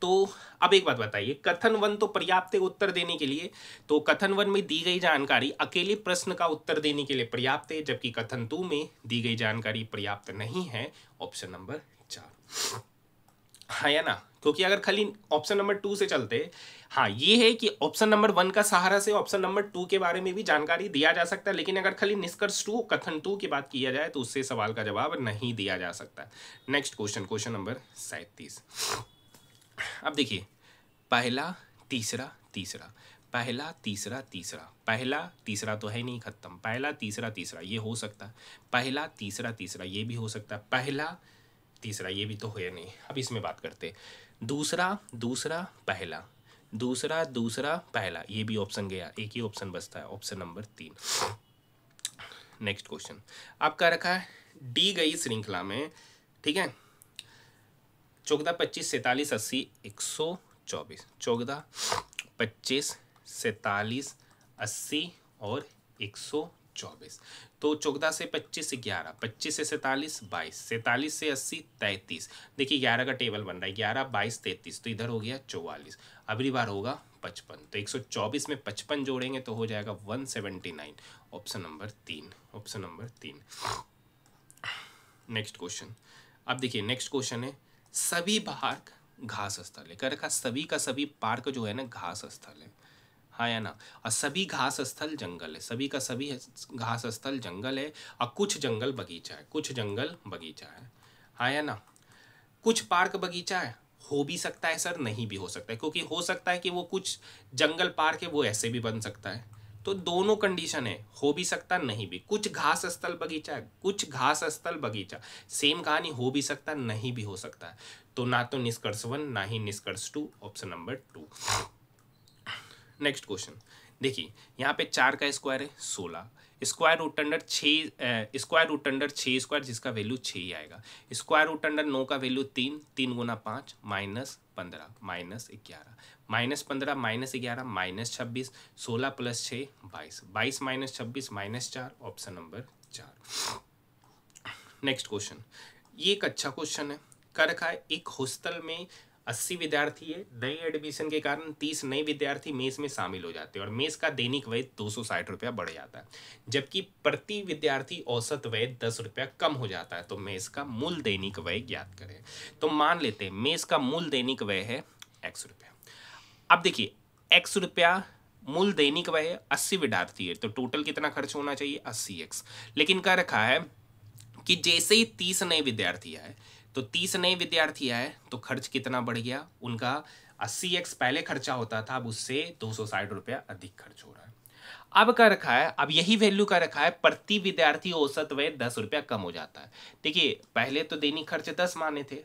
तो अब एक बात बताइए, कथन 1 तो पर्याप्त है उत्तर देने के लिए, तो कथन 1 में दी गई जानकारी अकेले प्रश्न का उत्तर देने के लिए पर्याप्त है, जबकि कथन 2 में दी गई जानकारी पर्याप्त नहीं है। ऑप्शन नंबर 4, हाँ या ना? क्योंकि अगर खाली ऑप्शन नंबर 2 से चलते, हाँ ये है कि ऑप्शन नंबर 1 का सहारा से ऑप्शन नंबर 2 के बारे में भी जानकारी दिया जा सकता है, लेकिन अगर खाली निष्कर्ष 2 कथन 2 की बात किया जाए तो उससे सवाल का जवाब नहीं दिया जा सकता। Next question, question number 37। अब देखिए, पहला तीसरा तीसरा, पहला तीसरा तीसरा, पहला तीसरा तो है नहीं खत्म, पहला तीसरा तीसरा ये हो सकता है, पहला तीसरा तीसरा ये भी हो सकता है, पहला तीसरा ये भी तो है नहीं। अब इसमें बात करते, दूसरा दूसरा पहला, दूसरा दूसरा पहला, ये भी ऑप्शन गया, एक ही ऑप्शन बचता है, ऑप्शन नंबर 3। नेक्स्ट क्वेश्चन आपका रखा है, दी गई श्रृंखला में, ठीक है, 14 25 47 80 124, 14 25 47 80 और 124, तो 14 से 25 11, 25 से 47 22, 47 से 80 33। देखिए 11 का टेबल बन रहा है, 11 22 33, तो इधर हो गया 44, अगली बार होगा 55, तो 124 में 55 जोड़ेंगे तो हो जाएगा 179। Option number 3, option number 3। Next question, अब देखिए नेक्स्ट क्वेश्चन है, सभी पार्क घास स्थल है, कर रखा सभी का सभी पार्क जो है ना घास स्थल है, हाँ या ना? और सभी घास स्थल जंगल है, सभी का सभी घास स्थल जंगल है, और कुछ जंगल बगीचा है, कुछ जंगल बगीचा है, हाँ या ना? कुछ पार्क बगीचा है, हो भी सकता है सर, नहीं भी हो सकता है, क्योंकि हो सकता है कि वो कुछ जंगल पार्क है वो ऐसे भी बन सकता है, तो दोनों कंडीशन है, हो भी सकता नहीं भी। कुछ घास स्थल बगीचा है, कुछ घास स्थल बगीचा, सेम कहानी, हो भी सकता नहीं भी हो सकता है, तो ना तो निष्कर्ष 1 ना ही निष्कर्ष 2, ऑप्शन नंबर 2। नेक्स्ट क्वेश्चन देखिए, यहाँ पे 4 का स्क्वायर है 16, square root under 6, square root under 6 square जिसका वैल्यू 6 ही आएगा, स्क्वायर रूट अंडर 9 का वैल्यू 3, 3 गुना 5 -15 -11, -15 -11 -26, 16 + 6 22, 22 -26 -4, ऑप्शन नंबर 4। नेक्स्ट क्वेश्चन, ये एक अच्छा क्वेश्चन है, कर रखा है, एक हॉस्टल में 80 विद्यार्थी है, नई एडमिशन के कारण 30 नए विद्यार्थी मेस में शामिल हो जाते हैं और मेस का दैनिक व्यय 260 रुपया बढ़ जाता है, जबकि प्रति विद्यार्थी औसत व्यय 10 रुपया कम हो जाता है, तो मेस का मूल दैनिक व्यय ज्ञात करें। तो मान लेते हैं मेस का मूल दैनिक व्यय है x रुपया। अब देखिए x रुपया मूल दैनिक व्यय 80 विद्यार्थी है, तो टोटल कितना खर्च होना चाहिए 80x, लेकिन क्या रखा है कि जैसे ही 30 नए विद्यार्थी आए, तो 30 नए विद्यार्थी आए तो खर्च कितना बढ़ गया उनका, 80x पहले खर्चा होता था, अब उससे 260 रुपया अधिक खर्च हो रहा है। अब क्या रखा है, अब यही वैल्यू का रखा है, प्रति विद्यार्थी औसत व्यय 10 रुपया कम हो जाता है। देखिए पहले तो दैनिक खर्च 10 माने थे,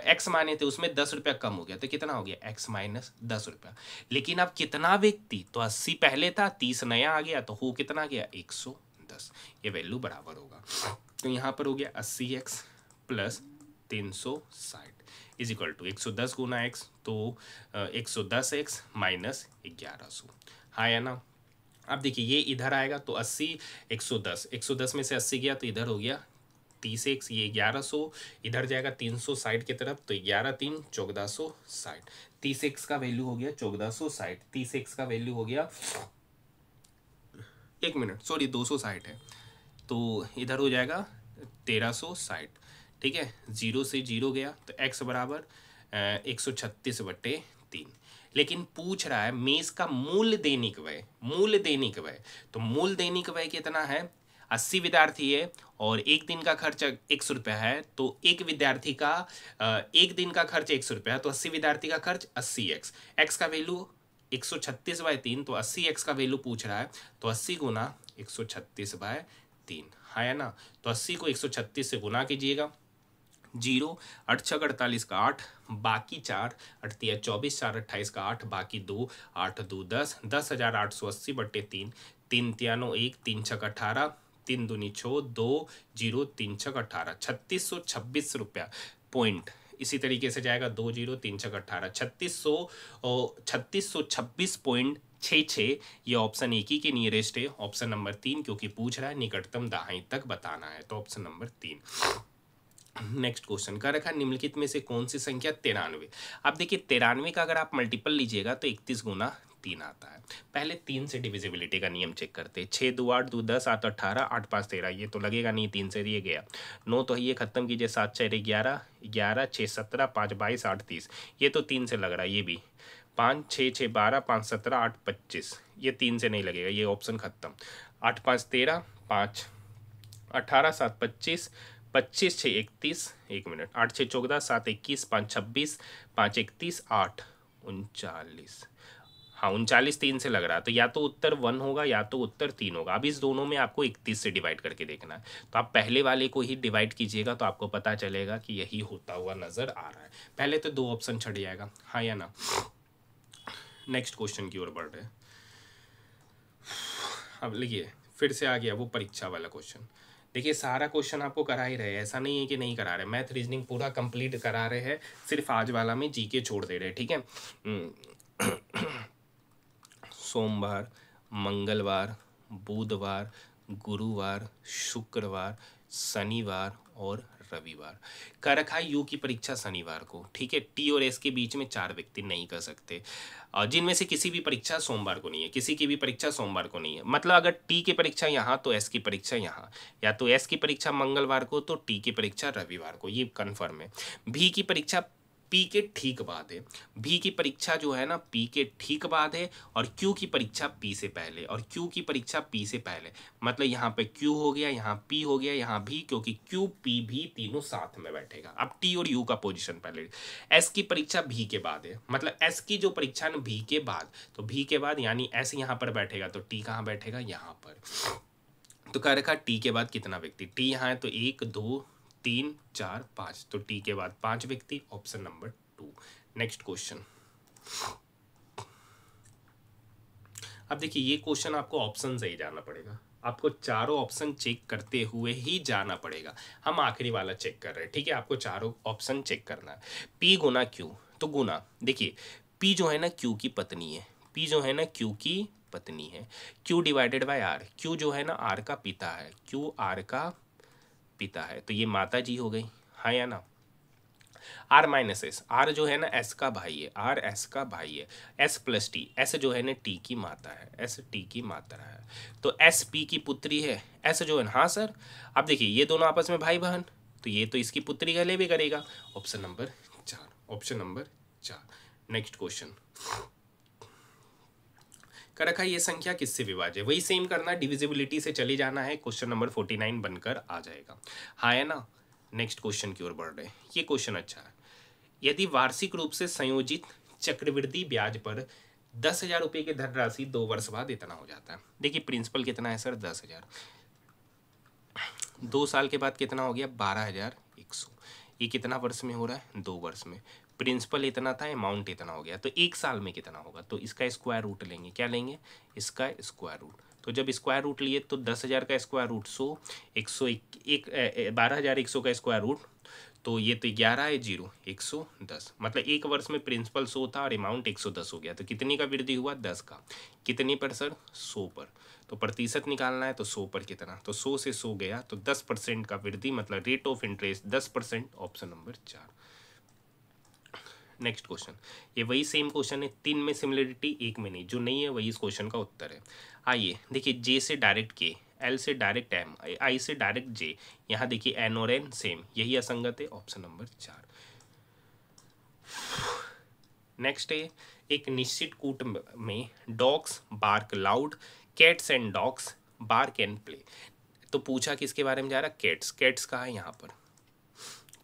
x माने थे, उसमें 10 रुपया कम हो गया, तो कितना हो गया x - 10 रुपया। लेकिन अब कितना व्यक्ति, तो 80 पहले था, 30 नया आ गया, तो हो कितना गया 110, ये वैल्यू बराबर होगा। तो यहाँ पर हो गया 80x + 360 इज इक्वल टू 110 गुना x, तो 110x - 1100, हाँ या ना? अब देखिए ये इधर आएगा तो 80 110, 110 में से 80 गया तो इधर हो गया 30x, ये 1100 इधर जाएगा 360 की तरफ, तो 11 3 1460, 30x का वैल्यू हो गया 1460, 30x का वैल्यू हो गया 1 मिनट सॉरी 260 है, तो इधर हो जाएगा 1360, ठीक है, 0 से 0 गया तो x बराबर 136/3। लेकिन पूछ रहा है मेस का मूल दैनिक व्यय, मूल दैनिक व्यय, तो मूल दैनिक व्यय कितना है, 80 विद्यार्थी है और एक दिन का खर्च 100 रुपया है, तो एक विद्यार्थी का एक दिन का खर्च 100 रुपया है, तो 80 विद्यार्थी का खर्च 80x, x का वैल्यू 136/3, तो 80x का वैल्यू पूछ रहा है, तो 80 गुना 136/3, हाँ या ना? तो 80 को 136 से गुना कीजिएगा, 0 8 6 48 का 8, बाकी 4 8 3 24, 4 28 का 8, बाकी 2 8 2 10, 10,880/3, 3 3 9 1, 3 6 18, 3 दूनी 6 2 0 3 6 18, 3626 रुपया पॉइंट, इसी तरीके से जाएगा 2 0 3 6 18, 3626.66, ये ऑप्शन एक ही के नियरेस्ट है, ऑप्शन नंबर 3, क्योंकि पूछ रहा है निकटतम दहाई तक बताना है, तो ऑप्शन नंबर 3। नेक्स्ट क्वेश्चन का रखा निम्नलिखित में से कौन सी संख्या 93। अब देखिए 93 का अगर आप मल्टीपल लीजिएगा तो 31 गुना 3 आता है। पहले 3 से डिविजिबिलिटी का नियम चेक करते हैं। 6 2 8 2 10 8 18 8 5 13, ये तो लगेगा नहीं, 3 से ये गया। 9 तो ये खत्म कीजिए, 7 4 11 11 6 17 5 22 8 30, ये तो 3 से लग रहा है। ये भी 5 6 6 12 5 17 8 25, ये 3 से नहीं लगेगा, ये ऑप्शन खत्म। 8 5 13 5 18 7 25 25 6 31, 1 मिनट, 8 6 14 7 21 5 26 5 31 8 39। हाँ 39 3 से लग रहा है, तो या तो उत्तर 1 होगा या तो उत्तर 3 होगा। अब इस दोनों में आपको 31 से डिवाइड करके देखना है, तो आप पहले वाले को ही डिवाइड कीजिएगा तो आपको पता चलेगा कि यही होता हुआ नजर आ रहा है। पहले तो 2 ऑप्शन छट जाएगा, हाँ या ना। नेक्स्ट क्वेश्चन की ओर बढ़ रहे हैं। अब लिखिए फिर से आ गया वो परीक्षा वाला क्वेश्चन। देखिए सारा क्वेश्चन आपको करा ही रहे हैं, ऐसा नहीं है कि नहीं करा रहे, मैथ रीजनिंग पूरा कंप्लीट करा रहे हैं, सिर्फ आज वाला में जीके छोड़ दे रहे हैं, ठीक है। सोमवार, मंगलवार, बुधवार, गुरुवार, शुक्रवार, शनिवार और रविवार का रखा है। यू की परीक्षा शनिवार को, ठीक है। टी और एस के बीच में 4 व्यक्ति नहीं कर सकते, जिनमें से किसी भी परीक्षा सोमवार को नहीं है, किसी की भी परीक्षा सोमवार को नहीं है। मतलब अगर टी की परीक्षा यहाँ तो एस की परीक्षा यहाँ, या तो एस की परीक्षा मंगलवार को तो टी की परीक्षा रविवार को, ये कन्फर्म है। भी की परीक्षा पी के ठीक बाद है, भी की परीक्षा जो है ना पी के ठीक बाद है, और क्यू की परीक्षा पी से पहले, और क्यू की परीक्षा पी से पहले। मतलब यहाँ पे क्यू हो गया, यहाँ पी हो गया, यहाँ भी, क्योंकि क्यू पी भी तीनों साथ में बैठेगा। अब टी और यू का पोजीशन पहले। एस की परीक्षा भी के बाद है, मतलब एस की जो परीक्षा है भी के बाद, तो भी के बाद यानी एस यहाँ पर बैठेगा तो टी कहाँ बैठेगा, यहाँ पर। तो कह रखा टी के बाद कितना व्यक्ति, टी यहाँ है तो 1 2 3 4 5, तो टी के बाद 5 व्यक्ति, ऑप्शन नंबर 2। Next question. अब देखिए ये क्वेश्चन आपको ऑप्शन से ही जाना पड़ेगा, आपको चारों ऑप्शन चेक करते हुए ही जाना पड़ेगा। हम आखिरी वाला चेक कर रहे हैं, ठीक है। आपको चारों ऑप्शन चेक करना है। पी गुना क्यू, तो गुना देखिए पी जो है ना क्यू की पत्नी है, पी जो है ना क्यू की पत्नी है। Q divided by R, Q जो है ना आर का पिता है, क्यू आर का पिता है, तो ये माता जी हो गई, हाँ या ना। आर माइनस एस, आर जो है ना एस का भाई है, आर एस का भाई है। एस प्लस टी, एस जो है ना टी की माता है, एस टी की माता है, तो एस पी की पुत्री है। एस जो है, हाँ सर। अब देखिए ये दोनों आपस में भाई बहन, तो ये तो इसकी पुत्री का ले भी करेगा, option number 4, option number 4। Next question कर रखा है ये संख्या किससे विभाज्य है, वही सेम करना, डिविजिबिलिटी से चले जाना है, क्वेश्चन नंबर 49 बनकर आ जाएगा, हाँ है ना। नेक्स्ट क्वेश्चन की ओर बढ़ रहे हैं। ये क्वेश्चन अच्छा है। यदि वार्षिक रूप से संयोजित चक्रवृद्धि ब्याज पर 10,000 रुपये की धनराशि 2 वर्ष बाद इतना हो जाता है। देखिए प्रिंसिपल कितना है सर, 10,000, 2 साल के बाद कितना हो गया, 12,100। ये कितना वर्ष में हो रहा है, 2 वर्ष में। प्रिंसिपल इतना था, अमाउंट इतना हो गया, तो 1 साल में कितना होगा, तो इसका स्क्वायर रूट लेंगे। क्या लेंगे, इसका स्क्वायर रूट। तो जब स्क्वायर रूट लिए तो 10,000 का स्क्वायर रूट 100, 12,100 का स्क्वायर रूट, तो ये तो 11 है 0 110, मतलब 1 वर्ष में प्रिंसिपल 100 था और अमाउंट 110 हो गया। तो कितनी का वृद्धि हुआ, 10 का। कितनी पर सर, 100 पर। तो प्रतिशत निकालना है तो 100 पर कितना, तो 100 से 100 गया तो 10% का वृद्धि, मतलब rate of interest 10%, option number 4। Next question, ये वही सेम क्वेश्चन है, 3 में सिमिलरिटी 1 में नहीं, जो नहीं है वही इस क्वेश्चन का उत्तर है। आइए देखिए, जे से डायरेक्ट के, एल से डायरेक्ट एम, आई से डायरेक्ट जे, यहाँ देखिए एन और एन सेम, यही असंगत है, ऑप्शन नंबर 4। नेक्स्ट है, एक निश्चित कूट में dogs bark loud, cats and dogs bark and play. तो पूछा किसके बारे में जा रहा, कैट्स, कैट्स कहाँ है यहाँ पर,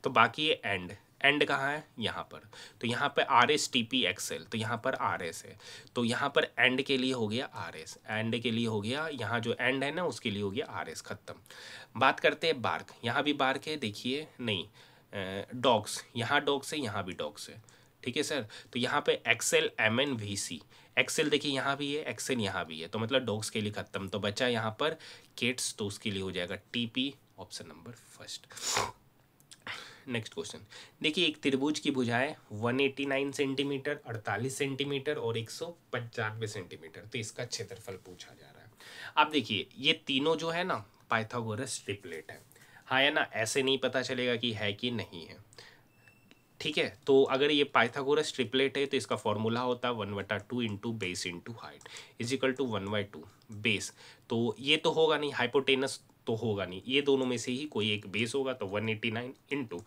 तो बाकी ये एंड, एंड कहाँ है, यहाँ पर। तो यहाँ पर R S T P XL, तो यहाँ पर आर एस है, तो यहाँ पर एंड के लिए हो गया आर एस, एंड के लिए हो गया, यहाँ जो एंड है ना उसके लिए हो गया आर एस, खत्म। बात करते हैं बार्क, यहाँ भी बार्क है, देखिए नहीं, डॉग्स, यहाँ डॉग्स है, यहाँ भी डॉग्स है, ठीक है सर। तो यहाँ पे एक्सएल एम एन वी सी, एक्सेल देखिए यहाँ भी है, एक्सेल यहाँ भी है, तो मतलब डॉग्स के लिए खत्म। तो बचा यहाँ पर केट्स, तो उसके लिए हो जाएगा TP, option number first. Next question देखिए, एक त्रिभुज की भुजाएं 189 सेंटीमीटर, 48 सेंटीमीटर और 195 सेंटीमीटर, तो इसका क्षेत्रफल पूछा जा रहा है। अब देखिए ये तीनों जो है ना पाइथागोरस ट्रिपलेट है, हाँ या ना, ऐसे नहीं पता चलेगा कि है कि नहीं है। ठीक है, तो अगर ये पाइथागोरस ट्रिपलेट है तो इसका फॉर्मूला होता है 1/2 into base into height is equal to 1/2 base. तो ये तो होगा नहीं, हाइपोटेनस तो होगा नहीं, ये दोनों में से ही कोई एक बेस होगा, तो 189 इंटू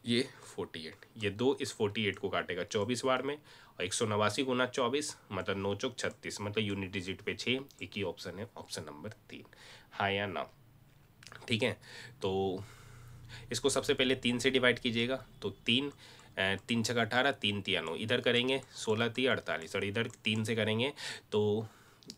ये 48, ये 2 इस 48 को काटेगा 24 बार में, और 189 गुना 24 मतलब 9 चौक 36, मतलब यूनिट डिजिट पे 6, एक ही ऑप्शन है, ऑप्शन नंबर 3। हाँ या ना? ठीक है, तो इसको सबसे पहले 3 से डिवाइड कीजिएगा, तो 3 3 छक्का 18, 3 तिया 9, इधर करेंगे 16 तिया 48, और इधर 3 से करेंगे तो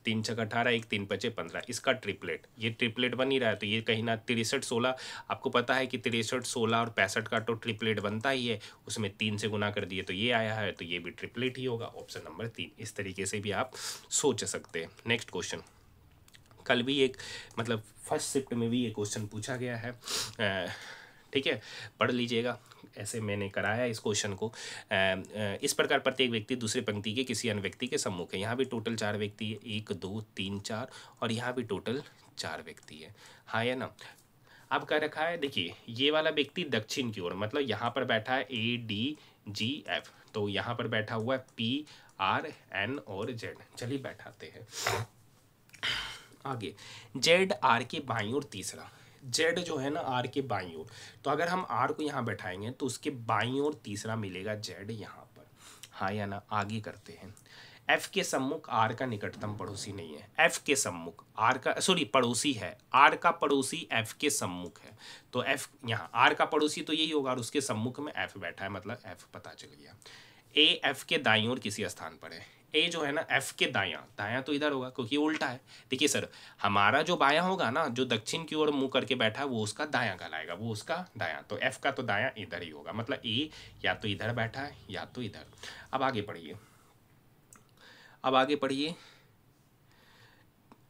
3 छक्का 18, 1 3 पचे 15, इसका ट्रिपलेट, ये ट्रिपलेट बन ही रहा है, तो ये कहीं ना 63 16, आपको पता है कि 63 16 और 65 का तो ट्रिपलेट बनता ही है, उसमें 3 से गुना कर दिए तो ये आया है, तो ये भी ट्रिपलेट ही होगा, ऑप्शन नंबर 3। इस तरीके से भी आप सोच सकते हैं। नेक्स्ट क्वेश्चन, कल भी एक मतलब फर्स्ट शिफ्ट में भी ये क्वेश्चन पूछा गया है, ठीक है, पढ़ लीजिएगा, ऐसे मैंने कराया इस क्वेश्चन को। इस प्रकार प्रत्येक व्यक्ति दूसरी पंक्ति के किसी अन्य व्यक्ति के सम्मुख है। यहाँ भी टोटल 4 व्यक्ति है, 1 2 3 4, और यहाँ भी टोटल 4 व्यक्ति है। हाँ या ना? अब क्या रखा है, देखिए ये वाला व्यक्ति दक्षिण की ओर, मतलब यहाँ पर बैठा है ADGF, तो यहाँ पर बैठा हुआ है PRN और Z। चलिए बैठाते हैं आगे। जेड आर के बाईं ओर तीसरा, जेड जो है ना आर के बाईं ओर, तो अगर हम आर को यहाँ बैठाएंगे तो उसके बाईं ओर तीसरा मिलेगा जेड यहाँ पर। हाँ या ना? आगे करते हैं। एफ के सम्मुख आर का निकटतम पड़ोसी नहीं है। एफ के सम्मुख आर का, सॉरी पड़ोसी है, आर का पड़ोसी एफ के सम्मुख है, तो एफ यहाँ आर का पड़ोसी तो यही होगा, और उसके सम्मुख में एफ बैठा है, मतलब एफ पता चल गया। ए एफ के दाईं ओर किसी स्थान पर है। ए जो है ना एफ के दायां, दायां तो इधर होगा क्योंकि उल्टा है। देखिए सर, हमारा जो बायां होगा ना, जो दक्षिण की ओर मुंह करके बैठा है वो उसका दायां कहलाएगा, वो उसका दायां, तो एफ का तो दायां इधर ही होगा, मतलब ए या तो इधर बैठा है या तो इधर। अब आगे पढ़िए, अब आगे पढ़िए।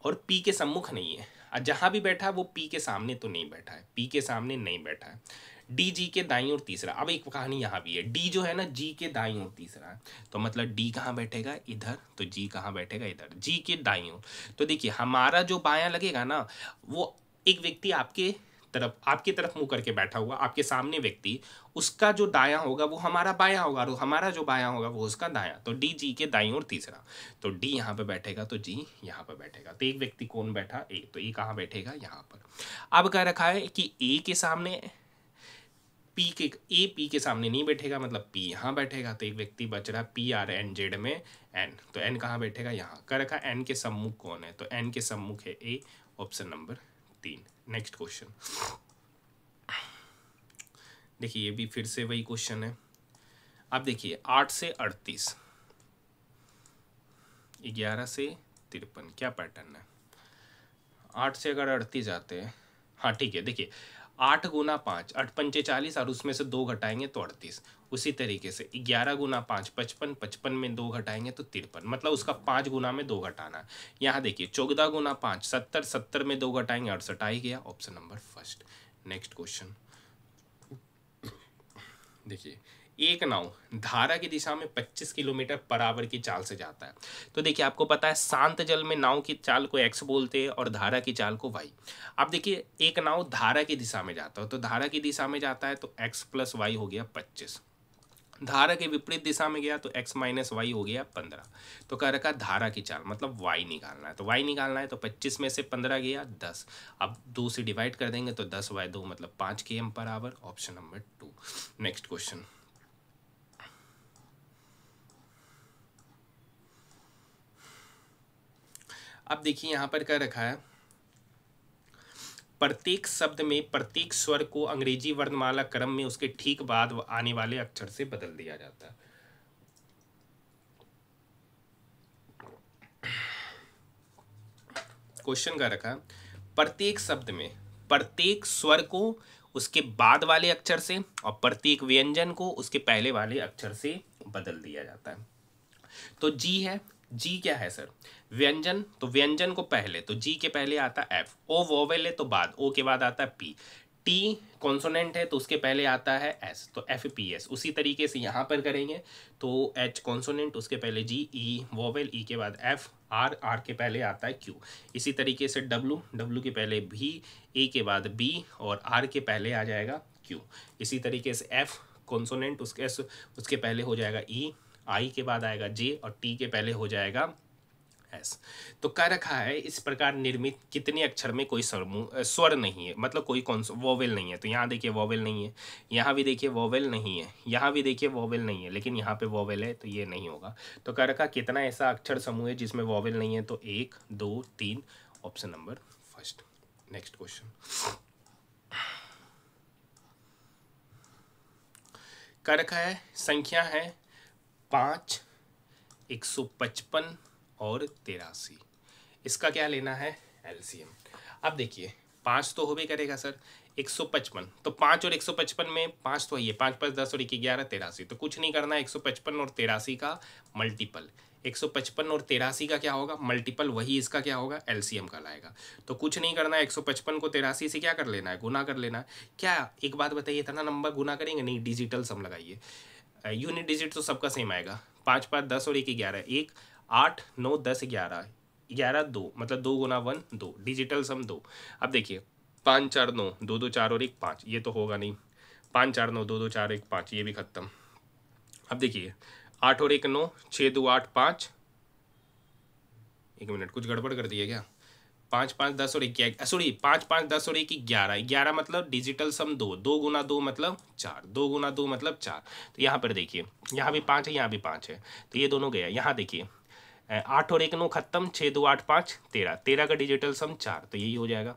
और पी के सम्मुख नहीं है, जहां भी बैठा है वो पी के सामने तो नहीं बैठा है, पी के सामने नहीं बैठा है। डी जी के दाईं ओर तीसरा, अब एक कहानी यहाँ भी है, डी जो है ना जी के दाईं ओर तीसरा है, तो मतलब डी कहाँ बैठेगा, इधर, तो जी कहाँ बैठेगा, इधर, जी के दाईं ओर। तो देखिए हमारा जो बायां लगेगा ना, वो एक व्यक्ति आपके तरफ मुंह करके बैठा हुआ, आपके सामने व्यक्ति, उसका जो दायां होगा वो हमारा बायां होगा, और हमारा जो बायां होगा वो उसका दायां, तो डी जी के दाईं ओर तीसरा, तो डी यहाँ पे बैठेगा तो जी यहाँ पे बैठेगा। तो एक व्यक्ति कौन बैठा, ए, तो ए कहाँ बैठेगा, यहाँ पर। अब क्या रखा है कि ए के सामने पी के सामने नहीं बैठेगा, मतलब पी यहाँ बैठेगा, तो एक व्यक्ति बच रहा PRNZ में एन, तो एन कहाँ बैठेगा, यहाँ। कर रखा एन के सम्मुख कौन है, तो एन के सम्मुख है ए, ऑप्शन नंबर 3। नेक्स्ट क्वेश्चन देखिए, ये भी फिर से वही क्वेश्चन है। अब देखिए 8 से 38, 11 से 53, क्या पैटर्न है। 8 से अगर 38 आते हैं, हाँ ठीक है, देखिए 8 गुना 5, 8 पंचे 40, और उसमें से 2 घटाएंगे तो 38। उसी तरीके से 11 गुना 5 55, 55 में 2 घटाएंगे तो 53, मतलब उसका 5 गुना में 2 घटाना है। यहाँ देखिए 14 गुना 5 70, 70 में 2 घटाएंगे 68, आ ही गया, option number first. Next question देखिए, एक नाव धारा की दिशा में 25 किलोमीटर पर आवर की चाल से जाता है। तो देखिए आपको पता है शांत जल में नाव की चाल को x बोलते हैं और धारा की चाल को y। अब देखिए एक नाव धारा की दिशा में जाता है, तो धारा की दिशा में जाता है तो x प्लस वाई हो गया 25, धारा के विपरीत दिशा में गया तो x माइनस वाई हो गया 15। तो कह रखा धारा की चाल मतलब y निकालना है, तो y निकालना है तो 25 में से 15 गया 10, अब 2 से डिवाइड कर देंगे तो 10/2 मतलब 5 km per hour, option number 2। Next question अब देखिए यहाँ पर क्या रखा है, प्रत्येक शब्द में प्रत्येक स्वर को अंग्रेजी वर्णमाला क्रम में उसके ठीक बाद आने वाले अक्षर से बदल दिया जाता है। क्वेश्चन का रखा, प्रत्येक शब्द में प्रत्येक स्वर को उसके बाद वाले अक्षर से और प्रत्येक व्यंजन को उसके पहले वाले अक्षर से बदल दिया जाता है। तो जी है, जी क्या है सर, व्यंजन, तो व्यंजन को पहले, तो जी के पहले आता है एफ, ओ वोवेल है तो बाद, ओ के बाद आता है पी, टी कॉन्सोनेंट है तो उसके पहले आता है एस, तो एफ पी एस। उसी तरीके से यहाँ पर करेंगे तो एच कॉन्सोनेंट, उसके पहले जी, ई वोवेल, ई के बाद एफ, आर, आर के पहले आता है क्यू। इसी तरीके से डब्लू, डब्लू के पहले भी, ए के बाद बी और आर के पहले आ जाएगा क्यू। इसी तरीके से एफ कॉन्सोनेंट, उसके पहले हो जाएगा ई, आई के बाद आएगा जे और टी के पहले हो जाएगा एस। तो कह रखा है इस प्रकार निर्मित कितने अक्षर में कोई स्वर नहीं है, मतलब कोई वोवेल नहीं है। तो यहाँ देखिए वोवेल नहीं है, यहाँ भी देखिए वोवेल नहीं है, यहाँ भी देखिए वोवेल नहीं है, लेकिन यहाँ पे वोवेल है, तो ये नहीं होगा। तो कह रखा कितना ऐसा अक्षर समूह है जिसमें वोवेल नहीं है, तो 1 2 3, option number first. Next question कह रखा है संख्या है 5, 155 और 83। इसका क्या लेना है? एलसीएम। अब देखिए 5 तो हो भी करेगा सर, 155 तो 5 और 155 में 5 तो है, 5 5 10 और 1 11 83। तो कुछ नहीं करना है, 155 और 83 का मल्टीपल, 155 और 83 का क्या होगा मल्टीपल, वही इसका क्या होगा एलसीएम का लाएगा। तो कुछ नहीं करना है, 155 को 83 से क्या कर लेना है, गुना कर लेना है। क्या एक बात बताइए, इतना नंबर गुना करेंगे नहीं, डिजिटल सम लगाइए। यूनिट डिजिट तो सबका सेम आएगा, 5 5 10 और 1 11, 1 8 9 10 11, 11 2, मतलब 2 गुना 1 2, डिजिटल सम 2। अब देखिए 5 4 9, 2 2 4 और 1 5, ये तो होगा नहीं। 5 4 9 2 2 4 1 5, ये भी खत्म। अब देखिए 8 और 1 9, 6 2 8 5, एक मिनट कुछ गड़बड़ कर दिया क्या, 5 5 10 और 1, सॉरी 5 5 10 और 1 11, 11 मतलब डिजिटल सम 2, 2 गुना 2 मतलब 4, 2 गुना 2 मतलब 4। तो यहाँ पर देखिए यहाँ भी 5 है, यहाँ भी 5 है, तो ये दोनों गया। यहाँ देखिए 8 और 1 9 खत्म, 6 2 8 5 13, 13 का डिजिटल सम 4, तो यही हो जाएगा।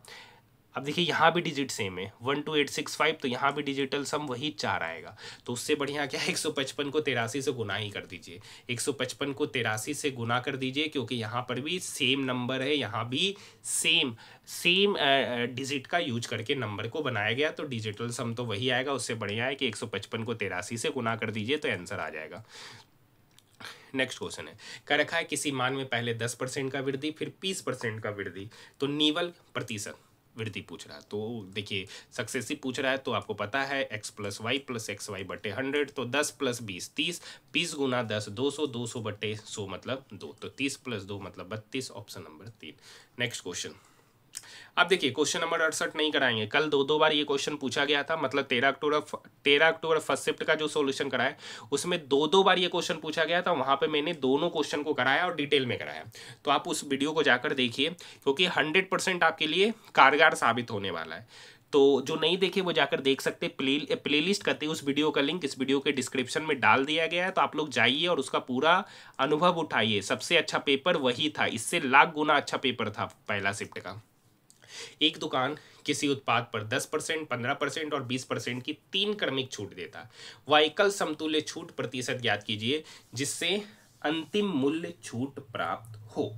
अब देखिए यहाँ भी डिजिट सेम है 1 2 8 6 5, तो यहाँ भी डिजिटल सम वही 4 आएगा। तो उससे बढ़िया क्या है, 155 को 83 से गुना ही कर दीजिए, 155 को 83 से गुना कर दीजिए, क्योंकि यहाँ पर भी सेम नंबर है, यहाँ भी सेम डिजिट का यूज करके नंबर को बनाया गया, तो डिजिटल सम तो वही आएगा। उससे बढ़िया है कि 155 को 83 से गुना कर दीजिए, तो आंसर आ जाएगा। नेक्स्ट क्वेश्चन है, कह रखा है किसी मान में पहले 10% का वृद्धि फिर 20% का वृद्धि, तो निवल प्रतिशत वृद्धि पूछ रहा है। तो देखिए सक्सेसिव पूछ रहा है, तो आपको पता है x plus Y plus X Y बटे 100, तो 10 प्लस 20 30, 20 गुना 10 200, 200 बटे 100 मतलब 2, तो 30 प्लस 2 मतलब 32, ऑप्शन नंबर 3। Next question. अब देखिए क्वेश्चन नंबर 68 नहीं कराएंगे, कल दो बार ये क्वेश्चन पूछा गया था, मतलब 13 अक्टूबर फर्स्ट शिफ्ट का जो सॉल्यूशन कराया उसमें दो बार ये क्वेश्चन पूछा गया था। वहां पे मैंने दोनों क्वेश्चन को कराया और डिटेल में कराया, तो आप उस वीडियो को जाकर देखिए, क्योंकि 100% आपके लिए कारगर साबित होने वाला है। तो जो नहीं देखे वो जाकर देख सकते, प्लेलिस्ट करते उस वीडियो का लिंक इस वीडियो के डिस्क्रिप्शन में डाल दिया गया है, तो आप लोग जाइए और उसका पूरा अनुभव उठाइए। सबसे अच्छा पेपर वही था, इससे लाख गुना अच्छा पेपर था पहला शिफ्ट का। एक दुकान किसी उत्पाद पर 10%, 15% और 20% की 3 क्रमिक छूट देता है, वह एकल समतुल्य छूट प्रतिशत ज्ञात कीजिए जिससे अंतिम मूल्य छूट प्राप्त हो।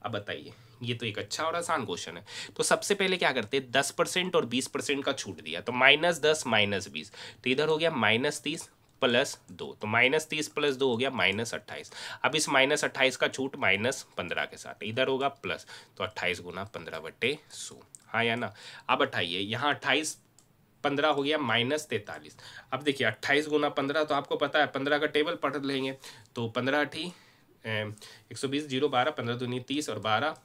अब बताइए, ये तो एक अच्छा और आसान क्वेश्चन है। तो सबसे पहले क्या करते हैं, 10% और 20% का छूट दिया, तो -10 -20, तो इधर हो गया -30 प्लस 2, तो -30 प्लस 2 हो गया -28। अब इस -28 का छूट -15 के साथ इधर होगा प्लस, तो 28 गुना 15 बटे 100, हाँ या ना। अब उठाइए, यहाँ 28 15 हो गया -43। अब देखिए 28 गुना 15, तो आपको पता है 15 का टेबल पढ़ लेंगे, तो 15 अठी 120 0 12 15 दूनी 30 और 12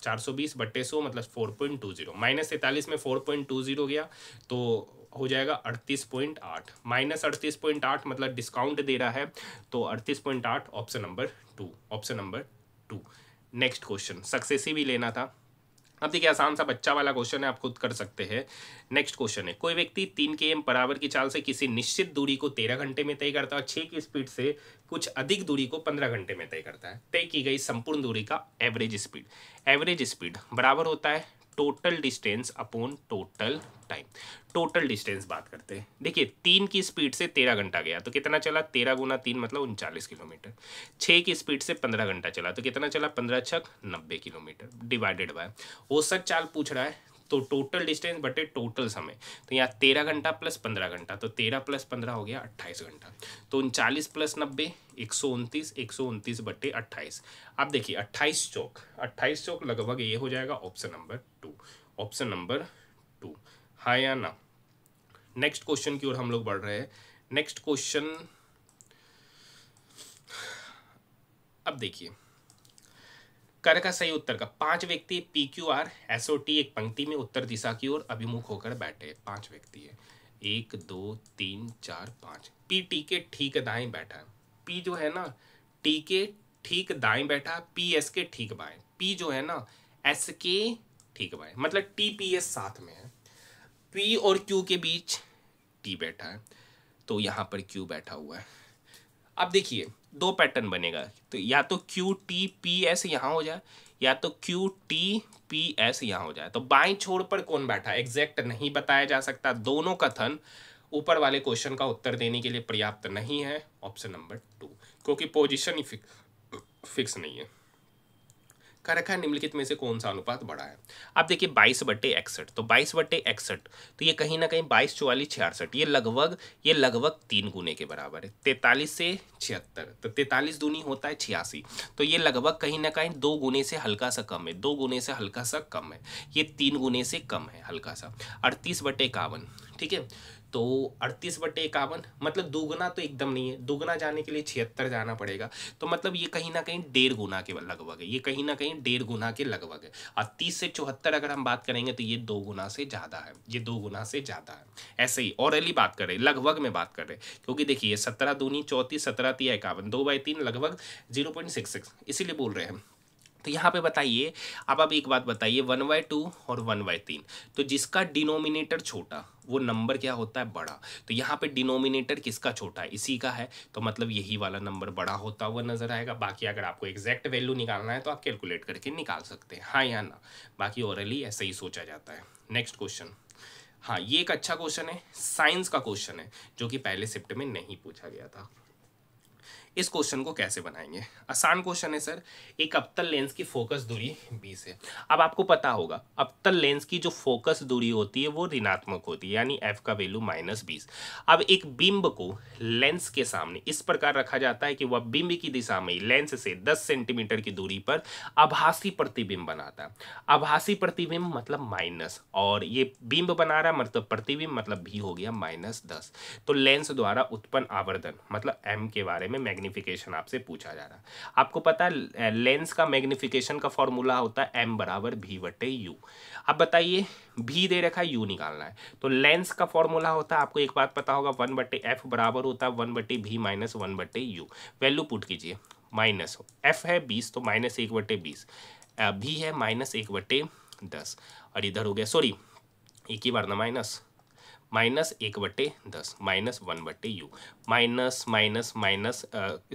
420 बट्टे 100 मतलब 4.20, -43 में 4.20 गया तो हो जाएगा 38.8, -38.8 मतलब डिस्काउंट दे रहा है, तो 38.8, option number 2, option number 2। Next question successive ही लेना था। अब देखिए आसान सा बच्चा वाला क्वेश्चन है, आप खुद कर सकते हैं। नेक्स्ट क्वेश्चन है, कोई व्यक्ति 3 km बराबर की चाल से किसी निश्चित दूरी को 13 घंटे में तय करता है और 6 की स्पीड से कुछ अधिक दूरी को 15 घंटे में तय करता है। तय की गई संपूर्ण दूरी का एवरेज स्पीड बराबर होता है total distance upon total time. Total distance बात करते हैं, देखिए 3 की स्पीड से 13 घंटा गया तो कितना चला, 13 गुना 3 मतलब 39 किलोमीटर। 6 की स्पीड से 15 घंटा चला तो कितना चला, 15 छक 90 किलोमीटर, डिवाइडेड बाय औसत चाल पूछ रहा है, तो टोटल डिस्टेंस बटे टोटल समय, तो यहाँ 13 घंटा प्लस 15 घंटा, तो 13 प्लस 15 हो गया 28 घंटा, तो 39 प्लस 90 129, 129 बटे 28। अब देखिए 28 चौक लगभग ये हो जाएगा ऑप्शन नंबर 2, ऑप्शन नंबर 2, हाँ या ना। नेक्स्ट क्वेश्चन की ओर हम लोग बढ़ रहे हैं। नेक्स्ट क्वेश्चन, अब देखिए कर का सही उत्तर का 5 व्यक्ति PQR SOT एक पंक्ति में उत्तर दिशा की ओर अभिमुख होकर बैठे। 5 व्यक्ति है, 1 2 3 4 5। P T के ठीक दाएं बैठा है। P जो है ना T के ठीक दाएं बैठा, P S के ठीक बाएं। P जो है ना S के ठीक बाएं, मतलब T P S साथ में है। P और Q के बीच T बैठा है, तो यहाँ पर Q बैठा हुआ है। अब देखिए दो पैटर्न बनेगा, तो या तो QTPS यहाँ हो जाए या तो QTPS यहाँ हो जाए। तो बाएं छोर पर कौन बैठा है एग्जैक्ट नहीं बताया जा सकता। दोनों कथन ऊपर वाले क्वेश्चन का उत्तर देने के लिए पर्याप्त नहीं है, ऑप्शन नंबर 2, क्योंकि पोजीशन ही फिक्स नहीं है। का रखा है निम्नलिखित में से कौन सा अनुपात बड़ा है। अब देखिए 22/61, तो 22/61 तो ये कहीं ना कहीं 22 44 66, ये लगभग 3 गुने के बराबर है। 43 से 76, तो 43 दूनी होता है 86, तो ये लगभग कहीं ना कहीं 2 गुने से हल्का सा कम है, 2 गुने से हल्का सा कम है, ये 3 गुने से कम है हल्का सा। 38/51, ठीक है, तो 38/51 मतलब दुगना तो एकदम नहीं है, दुगना जाने के लिए 76 जाना पड़ेगा, तो मतलब ये कहीं ना कहीं 1.5 गुना के लगभग है, ये कहीं ना कहीं 1.5 गुना के लगभग है। और 30 से 74 अगर हम बात करेंगे तो ये 2 गुना से ज़्यादा है, ये 2 गुना से ज़्यादा है। ऐसे ही ऑरली बात कर रहे, लगभग में बात कर रहे, क्योंकि देखिए 17 दूनी 34, 17 तिया 51, 2/3 लगभग 0.66, इसीलिए बोल रहे हैं। तो यहाँ पे बताइए, अब एक बात बताइए 1/2 और 1/3, तो जिसका डिनोमिनेटर छोटा वो नंबर क्या होता है बड़ा। तो यहाँ पे डिनोमिनेटर किसका छोटा है, इसी का है, तो मतलब यही वाला नंबर बड़ा होता हुआ नजर आएगा। बाकी अगर आपको एग्जैक्ट वैल्यू निकालना है तो आप कैलकुलेट करके निकाल सकते हैं, हाँ या ना, बाकी ओरली ऐसे ही सोचा जाता है। नेक्स्ट क्वेश्चन, हाँ ये एक अच्छा क्वेश्चन है, साइंस का क्वेश्चन है जो कि पहले शिफ्ट में नहीं पूछा गया था। इस क्वेश्चन को कैसे बनाएंगे, आसान क्वेश्चन है सर। एक अवतल लेंस की फोकस दूरी 20 है। अब आपको पता होगा अवतल लेंस की जो फोकस दूरी होती है वो ऋणात्मक होती है, यानी f का वैल्यू -20। अब एक बिंब को लेंस के सामने इस प्रकार रखा जाता है कि वह बिंब की दिशा में लेंस से 10 सेंटीमीटर की दूरी पर आभासी प्रतिबिंब बनाता है। आभासी प्रतिबिंब मतलब माइनस, और ये बिंब बना रहा है मतलब प्रतिबिंब, मतलब भी हो गया -10। तो लेंस द्वारा उत्पन्न आवर्धन मतलब m के बारे में मैग्निफिकेशन आपसे पूछा जा रहा है। आपको पता है लेंस का मैग्निफिकेशन का फॉर्मूला होता है m = v/u। अब बताइए v दे रखा है, u निकालना है, तो लेंस का फॉर्मूला होता है, आपको एक बात पता होगा 1/f बराबर होता है 1/v - 1/u। वैल्यू पुट कीजिए, माइनस f है 20 तो -1/20, v है -1/10, और इधर हो गया, सॉरी एक ही बार ना minus, -1/10 -1/u, minus minus minus,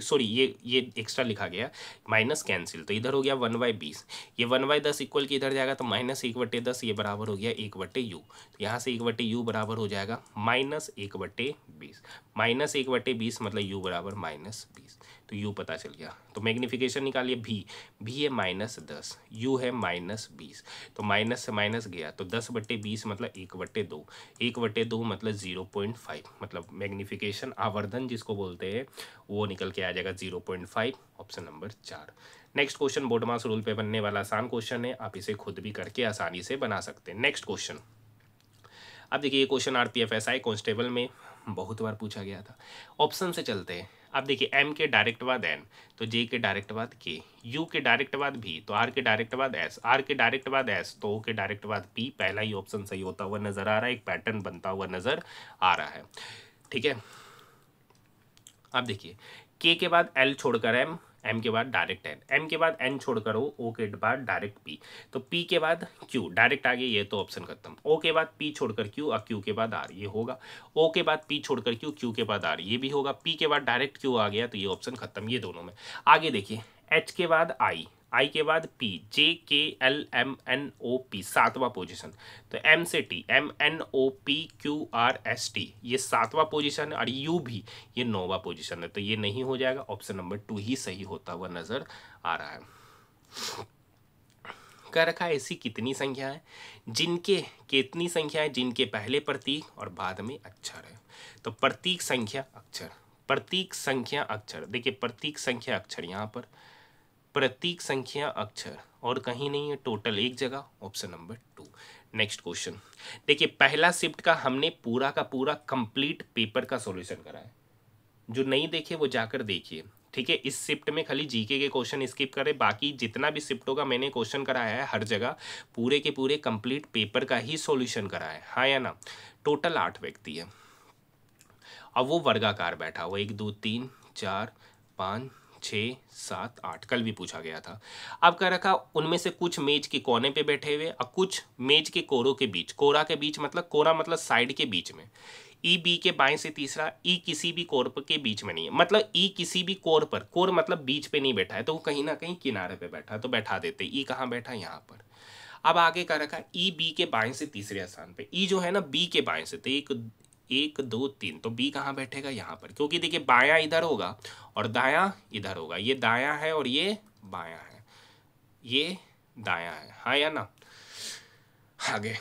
sorry ये एक्स्ट्रा लिखा गया, माइनस कैंसिल, तो इधर हो गया 1/20, ये 1/10 इक्वल की इधर जाएगा तो -1/10, ये बराबर हो गया 1/u, तो यहाँ से 1/u बराबर हो जाएगा -1/20, -1/20 मतलब u बराबर -20, तो u पता चल गया। तो मैग्निफिकेशन निकालिए, v है -10, u है -20, तो माइनस से माइनस गया तो 10/20 मतलब 1/2, 1/2 मतलब 0.5, मतलब मैग्निफिकेशन आवर्धन जिसको बोलते हैं वो निकल के आ जाएगा 0.5, option number 4। Next question BODMAS rule पे बनने वाला आसान क्वेश्चन है, आप इसे खुद भी करके आसानी से बना सकते हैं। नेक्स्ट क्वेश्चन, अब देखिए ये क्वेश्चन RPF SI कांस्टेबल में बहुत बार पूछा गया था। ऑप्शन से चलते हैं। अब देखिए m के डायरेक्ट बाद n, तो j के डायरेक्ट बाद k, u के डायरेक्ट बाद v, तो r के डायरेक्ट बाद s, r के डायरेक्ट बाद s, तो o के डायरेक्ट बाद p। पहला ही ऑप्शन सही होता हुआ नजर आ रहा है, एक पैटर्न बनता हुआ नजर आ रहा है, ठीक है। अब देखिए k के बाद l छोड़कर m, m के बाद डायरेक्ट n, m के बाद n छोड़कर o के बाद डायरेक्ट p, तो p के बाद q डायरेक्ट आ गया, ये तो ऑप्शन खत्म। o के बाद p छोड़कर q और q के बाद r, ये होगा। o के बाद p छोड़कर q, q के बाद r, ये भी होगा। p के बाद डायरेक्ट q आ गया, तो ये ऑप्शन खत्म, ये दोनों में। आगे देखिए h के बाद I के बाद P, J K L M N O P, 7वां पोजीशन, तो M से T, M N O P Q R S T, ये 7वां पोजीशन है, और U भी ये 9वां पोजीशन है, तो ये नहीं हो जाएगा, ऑप्शन नंबर 2 ही सही होता हुआ नजर आ रहा है। कह रखा है ऐसी कितनी संख्या है कितनी संख्या है जिनके पहले प्रतीक और बाद में अक्षर है। तो प्रतीक संख्या अक्षर, देखिए प्रतीक संख्या अक्षर, यहाँ पर प्रतीक संख्या अक्षर और कहीं नहीं है, टोटल एक जगह, ऑप्शन नंबर 2। नेक्स्ट क्वेश्चन देखिए, पहला शिफ्ट का हमने पूरा का पूरा कंप्लीट पेपर का सॉल्यूशन करा है, जो नहीं देखे वो जाकर देखिए। ठीक है। इस शिफ्ट में खाली जीके के क्वेश्चन स्किप करें, बाकी जितना भी शिफ्टों का मैंने क्वेश्चन कराया है हर जगह पूरे के पूरे कंप्लीट पेपर का ही सॉल्यूशन कराया है, हाँ या ना। टोटल 8 व्यक्ति है। अब वो वर्गाकार बैठा हुआ 1 2 3 4 5 6 7 8, कल भी पूछा गया था। अब कह रखा उनमें से कुछ मेज के कोने पे बैठे हुए और कुछ मेज के कोरों के बीच। कोरा के बीच मतलब, कोरा मतलब साइड के बीच में। ई बी के बाएं से तीसरा, ई किसी भी कोर के बीच में नहीं है, मतलब ई किसी भी कोर पर, कोर मतलब बीच पे नहीं बैठा है तो वो कहीं ना कहीं किनारे पे बैठा है, तो बैठा देते। ई कहाँ बैठा, यहाँ पर। अब आगे का रखा ई बी के बाएं से तीसरे स्थान पे। ई जो है ना बी के बाएं से, तो एक 1 2 3, तो बी कहाँ बैठेगा, यहाँ पर, क्योंकि देखिए बायां इधर होगा और दायां इधर होगा। ये दायां है और ये बायां है, ये दायां है, हाँ या ना। आगे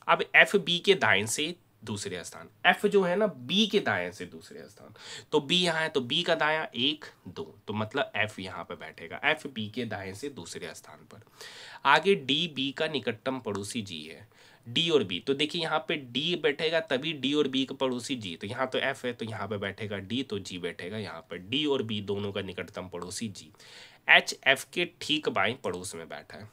अब एफ बी के दाएं से दूसरे स्थान, एफ जो है ना बी के दाएं से दूसरे स्थान, तो बी यहाँ है तो बी का दायां 1 2, तो मतलब एफ यहाँ पे बैठेगा, एफ बी के दाएं से दूसरे स्थान पर। आगे डी बी का निकटतम पड़ोसी जी है, डी और बी, तो देखिए यहाँ पे डी बैठेगा तभी डी और बी का पड़ोसी जी, तो यहाँ तो एफ है तो यहाँ पे बैठेगा डी, तो जी बैठेगा यहाँ पर। डी और बी दोनों का निकटतम पड़ोसी जी। एच एफ के ठीक बाएं पड़ोस में बैठा है,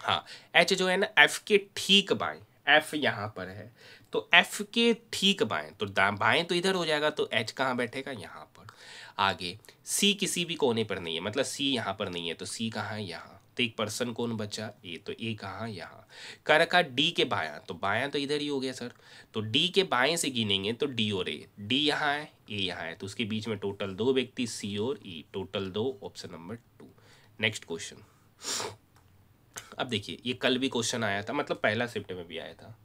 हाँ एच जो है ना एफ के ठीक बाएं, एफ यहाँ पर है तो एफ के ठीक बाएं, तो बाएं तो इधर हो जाएगा, तो एच कहाँ बैठेगा, यहाँ पर। आगे सी किसी भी कोने पर नहीं है, मतलब सी यहाँ पर नहीं है, तो सी कहाँ है, यहाँ, तो एक पर्सन कौन बचा, ए, तो ए कहाँ, यहाँ। कर रखा डी के बायां, तो बायां तो इधर ही हो गया सर, तो डी के बाएं से गिनेंगे तो डी और ए, डी यहाँ है ए यहाँ है, तो उसके बीच में टोटल 2 व्यक्ति, सी और E, total 2, option number 2। Next question. अब देखिए ये कल भी क्वेश्चन आया था, मतलब पहला शिफ्ट में भी आया था।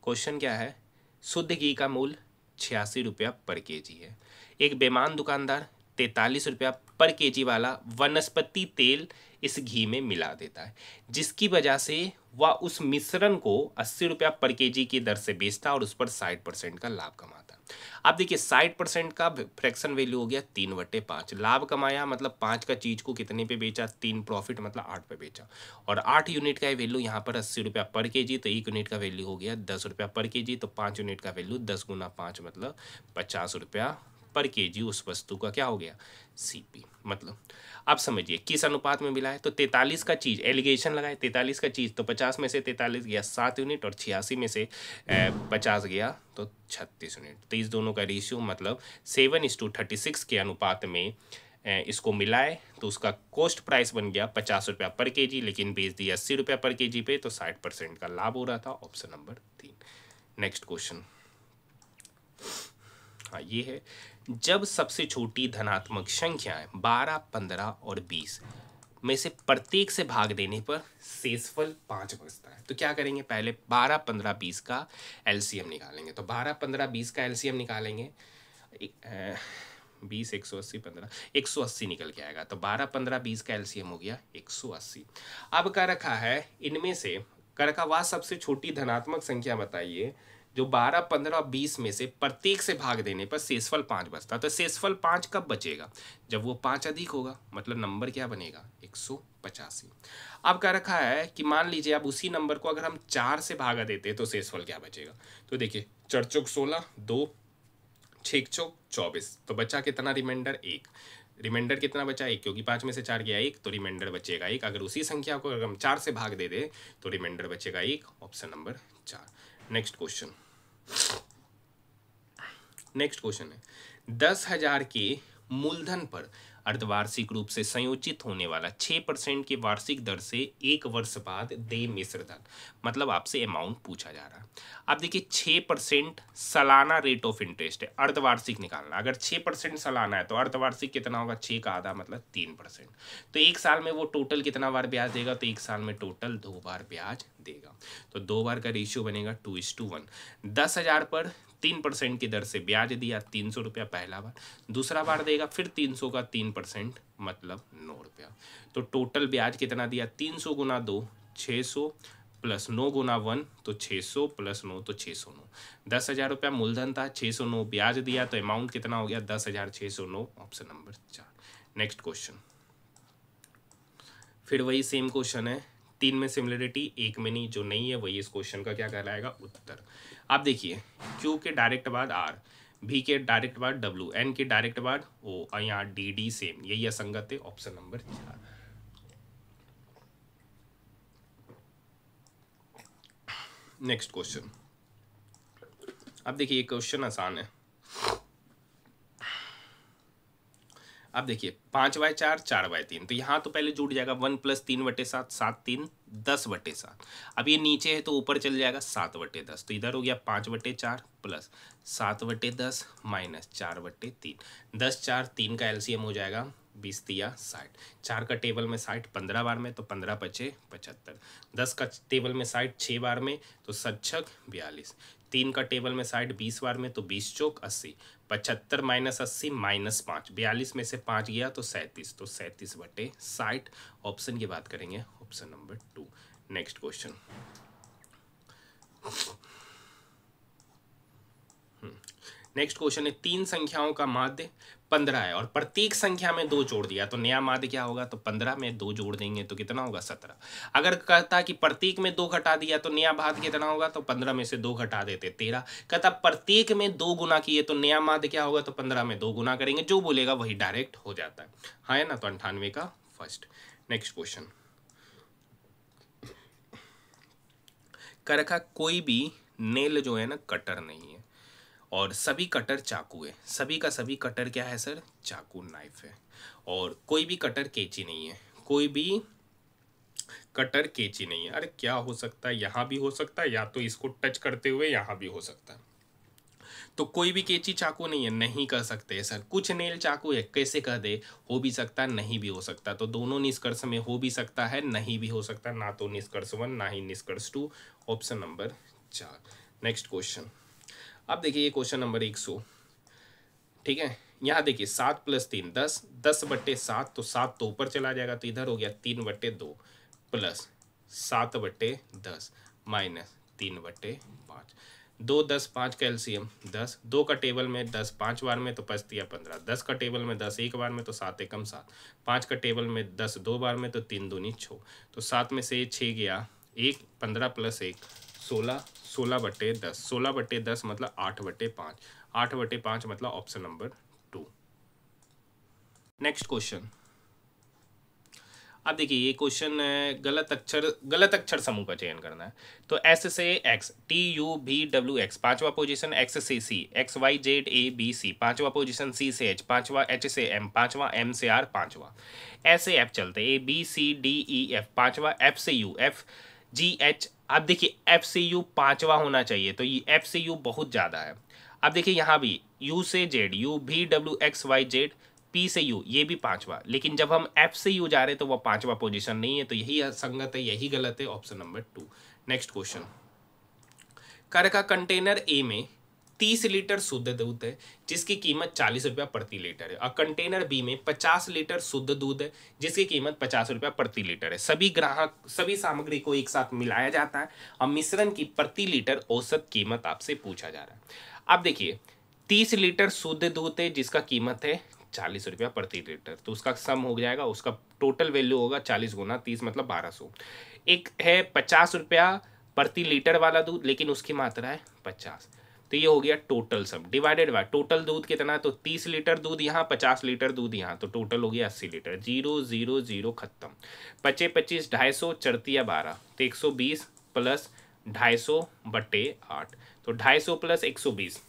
क्वेश्चन क्या है, शुद्ध घी का मूल्य 86 रुपया पर केजी है। एक बेईमान दुकानदार 43 रुपया पर केजी वाला वनस्पति तेल इस घी में मिला देता है, जिसकी वजह से वह उस मिश्रण को 80 रुपया पर केजी की दर से बेचता है और उस पर 60% का लाभ कमाता है। अब देखिए 60% का फ्रैक्शन वैल्यू हो गया 3/5, लाभ कमाया मतलब 5 का चीज को कितने पे बेचा, 3, प्रॉफिट मतलब 8 पे बेचा, और 8 यूनिट का वैल्यू यहाँ पर 80 रुपया पर केजी, तो 1 यूनिट का वैल्यू हो गया 10 रुपया पर केजी, तो 5 यूनिट का वैल्यू 10 गुना 5 मतलब 50 रुपया पर केजी उस वस्तु का क्या हो गया, सीपी। मतलब अब समझिए किस अनुपात में मिला है, तो 43 का चीज एलिगेशन लगाए, 43 का चीज तो 50 में से 43 गया 7 यूनिट, और 86 में से 50 गया तो 36 यूनिट, तो इस दोनों का रेशियो मतलब 7:36 के अनुपात में इसको मिलाए, तो उसका कॉस्ट प्राइस बन गया 50 रुपया पर केजी, लेकिन बेच दिया 80 रुपया पर केजी पे, तो 60% का लाभ हो रहा था, ऑप्शन नंबर 3। नेक्स्ट क्वेश्चन, हाँ ये है, जब सबसे छोटी धनात्मक संख्याएं 12, 15 और 20 में से प्रत्येक से भाग देने पर शेषफल 5 बचता है, तो क्या करेंगे, पहले 12, 15, 20 का एलसीएम निकालेंगे। तो 12, 15, 20 का एलसीएम निकालेंगे, 20 180 15 180 निकल के आएगा, तो 12, 15, 20 का एलसीएम हो गया 180। अब क्या रखा है, इनमें से क्या रखा, वह सबसे छोटी धनात्मक संख्या बताइए जो 12, 15 और 20 में से प्रत्येक से भाग देने पर शेषफल 5 बचता। तो शेषफल 5 कब बचेगा, जब वो 5 अधिक होगा, मतलब नंबर क्या बनेगा 185। अब क्या रखा है कि मान लीजिए अब उसी नंबर को अगर हम 4 से भागा देते तो शेषफल क्या बचेगा, तो देखिए 4 चौक 16, 2 6 चौक 24, तो बचा कितना रिमाइंडर 1, रिमाइंडर कितना बचा 1, क्योंकि 5 में से 4 गया 1, तो रिमाइंडर बचेगा 1। अगर उसी संख्या को अगर हम 4 से भाग दे दे तो रिमाइंडर बचेगा 1, option number 4। Next question, next question है 10,000 के मूलधन पर अर्धवार्षिक रूप से संयोजित होने वाला 6% की वार्षिक दर से 1 वर्ष बाद देय मिश्र धन, मतलब आपसे अमाउंट पूछा जा रहा है। अब देखिए 6% सालाना रेट ऑफ इंटरेस्ट है, अर्धवार्षिक निकालना, अगर 6% सालाना है तो अर्धवार्षिक कितना होगा, 6 का आधा मतलब 3%, तो 1 साल में वो टोटल कितना बार ब्याज देगा, तो 1 साल में टोटल 2 बार ब्याज देगा, तो 2 बार का रेशियो बनेगा 2:1। 10,000 पर 3% की दर से ब्याज दिया 300 रुपया पहला बार, दूसरा बार देगा फिर 300 का 3% मतलब 9 रुपया, तो टोटल ब्याज कितना दिया, 300 गुना 2 600 प्लस 9 गुना 1 तो 600 प्लस 9 तो 609। 10,000 रुपया मूलधन था, 609 ब्याज दिया, तो अमाउंट कितना हो गया 10,609, ऑप्शन नंबर 4। नेक्स्ट क्वेश्चन, फिर वही सेम क्वेश्चन है, 3 में सिमिलरिटी 1 में नहीं, जो नहीं है वही इस क्वेश्चन का क्या कहलाएगा उत्तर। आप देखिए Q के डायरेक्ट बाद R, भी के डायरेक्ट बार डब्ल्यू, एन के डायरेक्ट बार ओ, और यहाँ डी डी सेम, यही असंगत है ऑप्शन नंबर 4। नेक्स्ट क्वेश्चन, अब देखिए ये क्वेश्चन आसान है। अब देखिए 5/4 4/3, तो यहाँ तो पहले जुड़ जाएगा 1 + 3/7 7 3 10/7। अब ये नीचे है तो ऊपर चल जाएगा 7/10, तो इधर हो गया 5/4 प्लस 7/10 माइनस 4/3। 10 4 3 का एलसीएम हो जाएगा 20 तिया 60। 4 का टेबल में 60 15 बार में तो 15 पचे 75। 10 का टेबल में 60 6 बार में तो 7 छक 42। 3 का टेबल में 60 20 बार में तो 20 चौक 80। 75 माइनस 80 माइनस 5, 42 में से 5 गया तो 37, तो 37/60 ऑप्शन की बात करेंगे, option number 2। Next question, next question है 3 संख्याओं का माध्य 15 है और प्रत्येक संख्या में 2 जोड़ दिया तो नया माध्य क्या होगा, तो 15 में 2 जोड़ देंगे तो कितना होगा 17। अगर कहता कि प्रत्येक में 2 घटा दिया तो नया माध्य कितना होगा, तो 15 में से 2 घटा देते 13। कहता प्रत्येक में 2 गुना किए तो नया माध्य क्या होगा, तो 15 में 2 गुना करेंगे, जो बोलेगा वही डायरेक्ट हो जाता है। हाँ है ना, तो 98 का फर्स्ट। नेक्स्ट क्वेश्चन, कर रखा कोई भी नेल जो है ना कटर नहीं है और सभी कटर चाकू है। सभी का सभी कटर क्या है सर, चाकू नाइफ है। और कोई भी कटर कैंची नहीं है, कोई भी कटर कैंची नहीं है। अरे क्या हो सकता है, यहाँ भी हो सकता है या तो इसको टच करते हुए यहाँ भी हो सकता है। तो कोई भी कैंची चाकू नहीं है, नहीं कर सकते सर। कुछ नेल चाकू है, कैसे कह दे, हो भी सकता है नहीं भी हो सकता। तो दोनों निष्कर्ष में हो भी सकता है नहीं भी हो सकता, ना तो निष्कर्ष 1 ना ही निष्कर्ष 2, ऑप्शन नंबर 4। नेक्स्ट क्वेश्चन, अब देखिए ये क्वेश्चन नंबर 100, ठीक है। यहाँ देखिए 7 + 3 10, 10/7 तो 7 तो ऊपर चला जाएगा तो इधर हो गया 3/2 प्लस 7/10 माइनस 3/5। 2 10 5 का एलसीएम 10। 2 का टेबल में 10 5 बार में तो 5 तिया 15। 10 का टेबल में 10 एक बार में तो 7 एकम 7। 5 का टेबल में 10 2 बार में तो 3 दूनी 6। तो 7 में से 6 गया 1, 15 + 1 16, 16/10, 16/10 मतलब 8/5, 8/5 मतलब ऑप्शन नंबर 2। नेक्स्ट क्वेश्चन, अब देखिए ये क्वेश्चन गलत अक्षर समूह का चयन करना है। तो एस से एक्स, टी यू भी डब्ल्यू एक्स पांचवा पोजीशन, एक्स से C, X Y Z A B C पांचवा पोजीशन, सी से एच पांचवा, एच से एम पांचवा, एम से आर पांचवा, एस से एफ चलते A B C D E F पांचवा, एफ से यू एफ जी एच। अब देखिए एफ से यू पांचवा होना चाहिए तो ये एफ से यू बहुत ज़्यादा है। अब देखिए यहाँ भी यू से जेड, यू भी W X Y Z, P से यू ये भी पांचवा, लेकिन जब हम एफ से यू जा रहे तो वह पांचवा पोजीशन नहीं है, तो यही असंगत है, यही गलत है, ऑप्शन नंबर 2। नेक्स्ट क्वेश्चन, कर का कंटेनर ए में 30 लीटर शुद्ध दूध है जिसकी कीमत 40 रुपया प्रति लीटर है, और कंटेनर बी में 50 लीटर शुद्ध दूध है जिसकी कीमत 50 रुपया प्रति लीटर है। सभी सामग्री को एक साथ मिलाया जाता है और मिश्रण की प्रति लीटर औसत कीमत आपसे पूछा जा रहा है। अब देखिए 30 लीटर शुद्ध दूध है जिसका कीमत है 40 रुपया प्रति लीटर, तो उसका सम हो जाएगा, उसका टोटल वैल्यू होगा 40 गुना 30 मतलब 1200। एक है 50 रुपया प्रति लीटर वाला दूध लेकिन उसकी मात्रा है 50, तो ये हो गया total sum divided by total दूध कितना है, तो 30 लीटर दूध यहाँ 50 लीटर दूध यहाँ, तो टोटल हो गया 80 लीटर। 0 0 0 खत्म, 25 25 250 चरतिया 12 तो 120 प्लस 250/8, तो 250 प्लस 120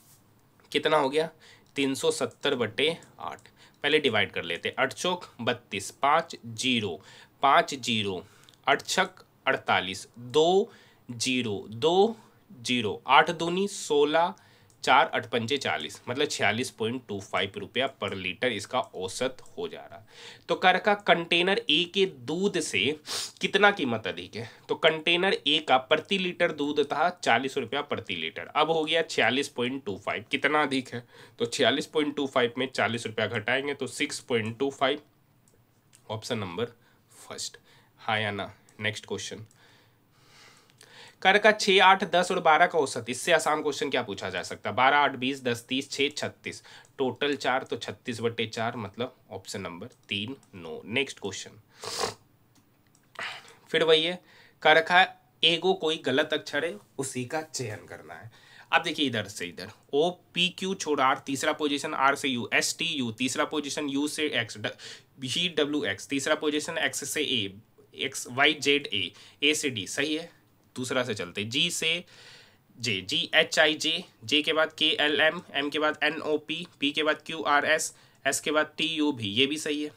कितना हो गया 370/8। पहले डिवाइड कर लेते, 8 चौक 32, 5 0 5 0 8 छक 48, 2 0 2 0 8 दूनी 16, 4 8 पंजे 40 मतलब 46.25 रुपया पर लीटर इसका औसत हो जा रहा है। तो कर का कंटेनर ए के दूध से कितना कीमत अधिक है, तो कंटेनर ए का प्रति लीटर दूध था 40 रुपया प्रति लीटर, अब हो गया 46.25, कितना अधिक है, तो 46.25 में 40 रुपया घटाएंगे तो 6.25, ऑप्शन नंबर फर्स्ट। हाँ या ना। नेक्स्ट क्वेश्चन, कर का 6 8 10 और 12 का औसत, इससे आसान क्वेश्चन क्या पूछा जा सकता है, 12 8 20 10 30 6 36 टोटल 4 तो 36/4 मतलब option number 3 no. Next question, फिर वही है, कर रखा है एगो कोई गलत अक्षर है उसी का चयन करना है। अब देखिए इधर से इधर ओ पी क्यू छोड़ आर, तीसरा पोजीशन आर से यू, एस टी यू, तीसरा पोजीशन यू से एक्स, वी डब्ल्यू एक्स, तीसरा पोजीशन एक्स से ए, एक्स वाई जेड ए से डी, सही है। दूसरा से चलते, जी से जे, जी एच आई जे, जे के बाद के एल एम, एम के बाद एन ओ पी, पी के बाद क्यू आर एस, एस के बाद टी यू भी, ये भी सही है।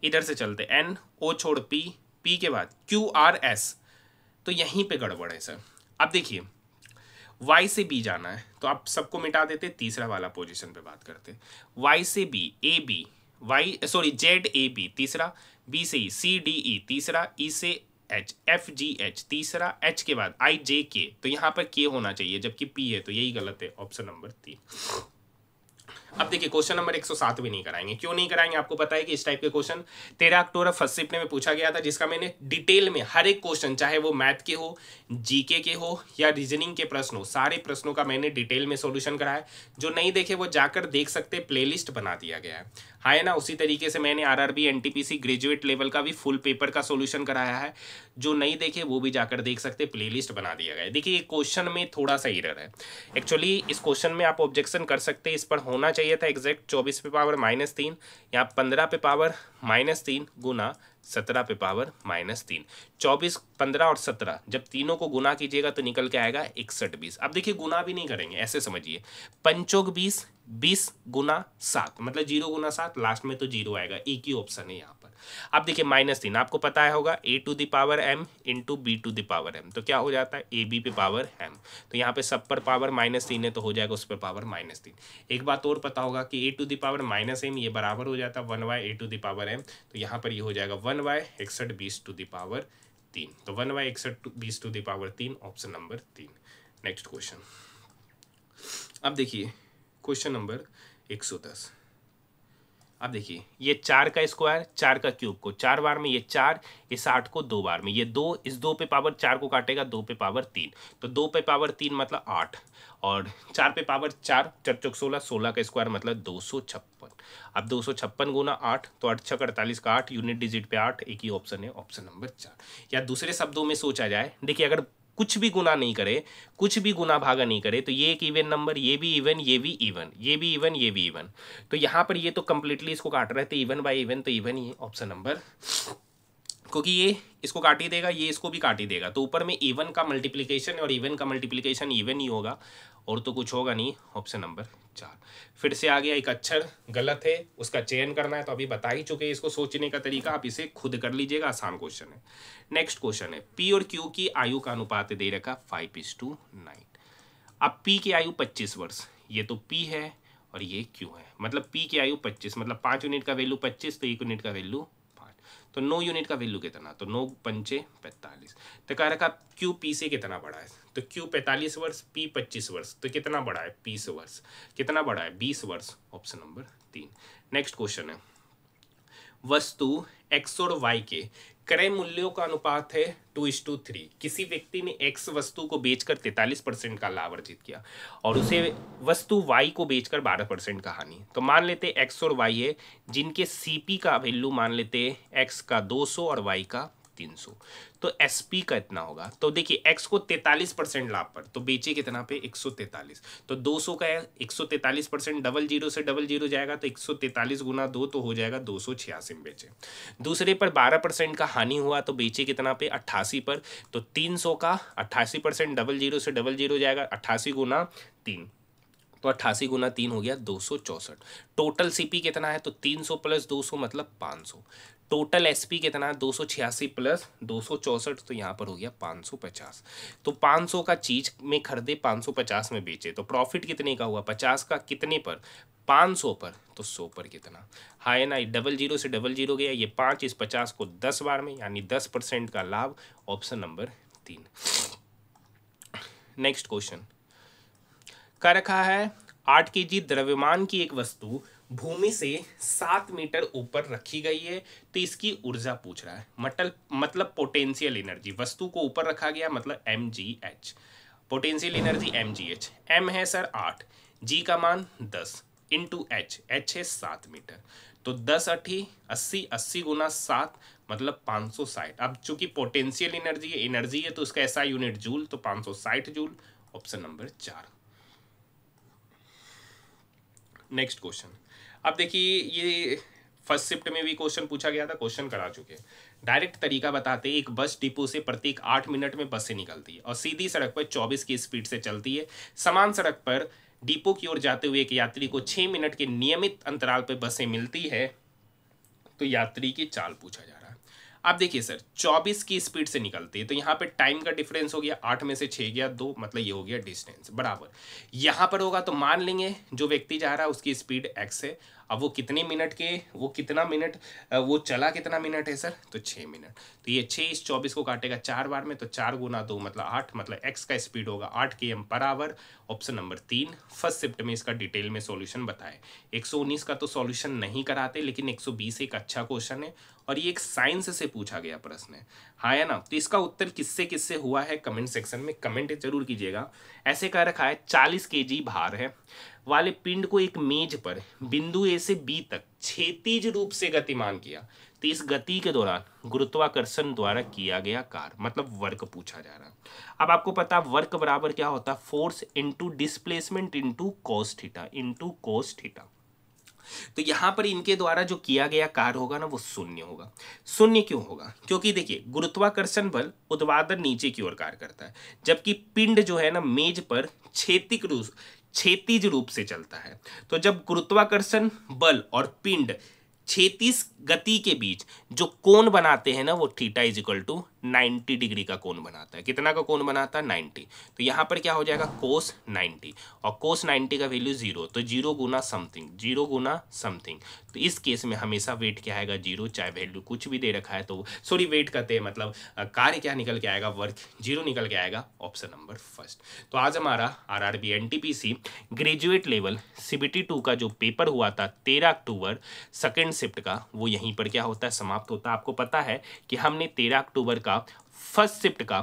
इधर से चलते एन ओ छोड़ पी, पी के बाद क्यू आर एस, तो यहीं पे गड़बड़ है सर। अब देखिए y से b जाना है तो आप सबको मिटा देते, तीसरा वाला पोजीशन पे बात करते। y से b A B, Y sorry Z A B, तीसरा b से e सी डी ई, तीसरा e से h एफ जी एच, तीसरा h के बाद आई जे के, तो यहाँ पर k होना चाहिए जबकि p है, तो यही गलत है, ऑप्शन नंबर 3। अब देखिए क्वेश्चन नंबर 107 भी नहीं कराएंगे, क्यों नहीं कराएंगे, आपको पता है कि इस टाइप के क्वेश्चन 13 अक्टूबर फर्स्ट शिफ्ट में पूछा गया था, जिसका मैंने डिटेल में हर एक क्वेश्चन, चाहे वो मैथ के हो, जीके के हो या रीजनिंग के प्रश्न हो, सारे प्रश्नों का मैंने डिटेल में सॉल्यूशन कराया। जो नहीं देखे वो जाकर देख सकते, प्लेलिस्ट बना दिया गया है ना। उसी तरीके से मैंने आरआरबी एनटीपीसी ग्रेजुएट लेवल का भी फुल पेपर का सॉल्यूशन कराया है, जो नहीं देखे वो भी जाकर देख सकते, प्लेलिस्ट बना दिया गया है। देखिए क्वेश्चन में थोड़ा सा एरर है एक्चुअली, इस क्वेश्चन में आप ऑब्जेक्शन कर सकते हैं, इस पर होना चाहिए था एग्जैक्ट 24 पे पावर -3, यहाँ 15 पे पावर -3 गुना 17 पे पावर -3, 24, 15 और 17 जब तीनों को गुना कीजिएगा तो निकल के आएगा 61 20। अब देखिए गुना भी नहीं करेंगे, ऐसे समझिए, पंचोक 20, 20 गुना 7 मतलब 0 गुना 7, लास्ट में तो 0 आएगा, एक ही ऑप्शन है यहाँ पर। अब देखिए -3 आपको पता है होगा a to the power m into B to the power m, तो क्या हो जाता है ए बी पे पावर m, तो यहाँ पे सब पर पावर -3 है तो हो जाएगा उस पर पावर -3। एक बात और पता होगा कि a to the power -m ये बराबर हो जाता है 1/, a to the power m, तो यहाँ पर ये हो जाएगा 1/, 61 20 टू द पावर 3, तो 1/, 61 20 to the power 3, option number 3। Next question, अब देखिए क्वेश्चन नंबर 110। अब देखिए ये 4 का स्क्वायर, 4 का क्यूब को 4 बार में, ये 4, इस 8 को 2 बार में, ये 2, इस 2 पे पावर 4 को काटेगा 2 पे पावर 3, तो 2 पे पावर 3 मतलब 8, और 4 पे पावर 4, 4 चौक 16, 16 का स्क्वायर मतलब 256। अब 256 गुना 8, तो 8 छक 48 का 8, यूनिट डिजिट पे 8, एक ही ऑप्शन है, ऑप्शन नंबर 4। या दूसरे शब्दों में सोचा जाए, देखिए अगर कुछ भी गुना नहीं करे, कुछ भी गुना भागा नहीं करे, तो ये एक इवन नंबर, ये भी इवन, ये भी इवन, ये भी इवन, ये भी इवन, तो यहाँ पर ये तो कंप्लीटली इसको काट रहे थे इवन बाय इवन, तो इवन ही है, ऑप्शन नंबर, क्योंकि ये इसको काट ही देगा, ये इसको भी काट ही देगा, तो ऊपर में इवन का मल्टीप्लिकेशन और इवन का मल्टीप्लिकेशन इवन ही होगा, और तो कुछ होगा नहीं, ऑप्शन नंबर 4। फिर से आ गया एक अक्षर गलत है, उसका चयन करना है, तो अभी बता ही चुके, इसको सोचने का तरीका आप इसे खुद कर लीजिएगा, आसान क्वेश्चन है। नेक्स्ट क्वेश्चन है, पी और क्यू की आयु का अनुपात दे रखा 5:9। अब पी की आयु 25 वर्ष, ये तो पी है और ये क्यू है, मतलब पी की आयु 25, मतलब 5 यूनिट का वैल्यू 25, तो 1 यूनिट का वैल्यू 5, तो 9 यूनिट का वैल्यू कितना, तो 9 पंचे 45, तो कह रखा क्यू पी से कितना बड़ा है, तो क्यू 45 वर्ष, पी 25 वर्ष, तो कितना बड़ा है 20 वर्ष, कितना बड़ा है 20 वर्ष, ऑप्शन नंबर 3। नेक्स्ट क्वेश्चन है, वस्तु x और y के क्रय मूल्यों का अनुपात है 2:3। किसी व्यक्ति ने x वस्तु को बेचकर 43% का लाभ अर्जित किया और उसे वस्तु y को बेचकर 12% का हानि। तो मान लेते x और y है, जिनके CP का वैल्यू मान लेते x का 200 और y का 300, तो SP का इतना होगा। तो देखिए x को 43% लाभ पर, तो बेचे कितना पे 143, तो 200 का 143%, डबल जीरो से डबल जीरो जाएगा, तो 143 गुना 2 तो हो जाएगा 286 में बेचे। दूसरे पर 12% का हानि हुआ, तो बेचे कितना पे 88 पर, तो 300 का 88%, डबल जीरो से डबल जीरो जाएगा, 88 गुना 3, तो 88 गुना 3 हो गया 264। टोटल CP कितना है, तो 300 प्लस 200 मतलब 500। टोटल SP कितना है, 286 प्लस 264, तो यहाँ पर हो गया 550। तो 500 का चीज में खरीदे, 550 में बेचे, तो प्रॉफिट कितने का हुआ, 50 का, कितने पर 500 पर, तो 100 पर कितना, हाँ है ना, डबल जीरो से डबल जीरो गया, ये 5 इस 50 को 10 बार में, यानी 10% का लाभ, ऑप्शन नंबर 3। नेक्स्ट क्वेश्चन का रखा है, 8 kg द्रव्यमान की एक वस्तु भूमि से 7 मीटर ऊपर रखी गई है, तो इसकी ऊर्जा पूछ रहा है, मतलब पोटेंशियल एनर्जी, वस्तु को ऊपर रखा गया मतलब mgh, potential energy mgh, m है सर 8, g का मान 10 इंटू h है 7 मीटर, तो 10 8 80, 80 गुना 7 मतलब 560। अब चूंकि पोटेंशियल एनर्जी है तो उसका SI यूनिट जूल, तो 560 joule, option number 4। Next question. अब देखिए ये फर्स्ट शिफ्ट में भी क्वेश्चन पूछा गया था, क्वेश्चन करा चुके हैं। डायरेक्ट तरीका बताते हैं, एक बस डिपो से प्रत्येक 8 मिनट में बसें निकलती है और सीधी सड़क पर 24 की स्पीड से चलती है। समान सड़क पर डिपो की ओर जाते हुए एक यात्री को 6 मिनट के नियमित अंतराल पर बसें मिलती है, तो यात्री की चाल पूछा जा रहा है। अब देखिए सर 24 की स्पीड से निकलती है, तो यहाँ पे टाइम का डिफरेंस हो गया, 8 में से 6 गया 2, मतलब ये हो गया डिस्टेंस बराबर। यहाँ पर होगा तो मान लेंगे जो व्यक्ति जा रहा है उसकी स्पीड x है। अब वो कितने मिनट के, वो कितना मिनट, वो चला कितना मिनट है सर, तो 6 मिनट। तो ये 6 इस 24 को काटेगा 4 बार में, तो 4 गुना 2 मतलब 8, मतलब x का स्पीड होगा 8 km per hour. Option number 3 first shift में इसका डिटेल में सॉल्यूशन बताए। 119 का तो सॉल्यूशन नहीं कराते, लेकिन 120 एक अच्छा क्वेश्चन है और ये एक साइंस से पूछा गया प्रश्न है, हाँ है ना। तो इसका उत्तर किससे किससे हुआ है कमेंट सेक्शन में कमेंट जरूर कीजिएगा। ऐसे कह रखा है 40 kg भार है वाले पिंड को एक मेज पर बिंदु ए से बी तक क्षैतिज रूप से गतिमान किया, तो इस गति के दौरान गुरुत्वाकर्षण द्वारा किया गया कार्य, मतलब वर्क पूछा जा रहा है। अब आपको पता वर्क बराबर क्या होता है, force into displacement into cos theta, into cos theta. तो यहां पर इनके द्वारा जो किया गया कार्य होगा ना वो शून्य होगा। शून्य क्यों होगा, क्योंकि देखिए गुरुत्वाकर्षण बल ऊर्ध्वाधर नीचे की ओर कार्य करता है, जबकि पिंड जो है ना मेज पर क्षैतिज रूप से चलता है। तो जब गुरुत्वाकर्षण बल और पिंड क्षैतिज गति के बीच जो कोण बनाते हैं ना वो theta is equal to 90 degree का कोण बनाता है। कितना का कोण बनाता है, 90। तो यहाँ पर क्या हो जाएगा cos 90, और cos 90 का वैल्यू 0, तो 0 गुना समथिंग, 0 गुना समथिंग। तो इस केस में हमेशा वेट क्या आएगा 0, चाहे वैल्यू कुछ भी दे रखा है तो सॉरी वेट कहते हैं, मतलब कार्य क्या निकल के आएगा, वर्क 0 निकल के आएगा। Option number first. तो आज हमारा RRB NTPC graduate level CBT 2 का जो पेपर हुआ था 13 अक्टूबर सेकेंड शिफ्ट का, वो यहीं पर क्या होता है समाप्त होता है। आपको पता है कि हमने 13 अक्टूबर का फर्स्ट शिफ्ट का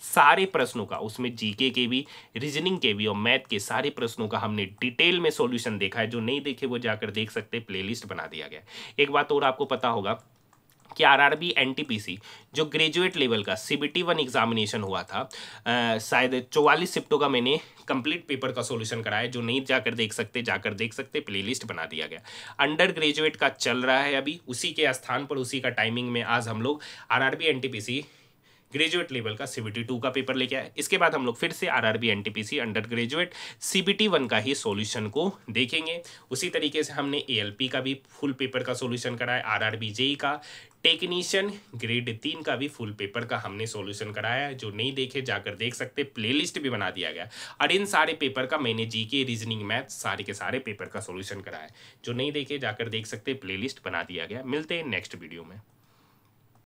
सारे प्रश्नों का, उसमें जीके के भी, रीजनिंग के भी और मैथ के सारे प्रश्नों का हमने डिटेल में सॉल्यूशन देखा है। जो नहीं देखे वो जाकर देख सकते, प्लेलिस्ट बना दिया गया। एक बात और आपको पता होगा कि RRB NTPC जो ग्रेजुएट लेवल का CBT 1 एग्जामिनेशन हुआ था, शायद 44 शिफ्टों का मैंने कंप्लीट पेपर का सॉल्यूशन कराया। जो नहीं जाकर देख सकते प्लेलिस्ट बना दिया गया। अंडर ग्रेजुएट का चल रहा है अभी, उसी के स्थान पर उसी का टाइमिंग में आज हम लोग RRB NTPC ग्रेजुएट लेवल का CBT 2 का पेपर लेके आए। इसके बाद हम लोग फिर से RRB NTPC under graduate CBT 1 का ही सॉल्यूशन को देखेंगे। उसी तरीके से हमने ALP का भी फुल पेपर का सॉल्यूशन कराया, RRB JEE का, टेक्नीशियन ग्रेड 3 का भी फुल पेपर का हमने सॉल्यूशन कराया है। जो नहीं देखे जाकर देख सकते, प्लेलिस्ट भी बना दिया गया। और इन सारे पेपर का मैंने जीके, रीजनिंग, मैथ सारे के सारे पेपर का सॉल्यूशन कराया है। जो नहीं देखे जाकर देख सकते, प्लेलिस्ट बना दिया गया। मिलते हैं नेक्स्ट वीडियो में।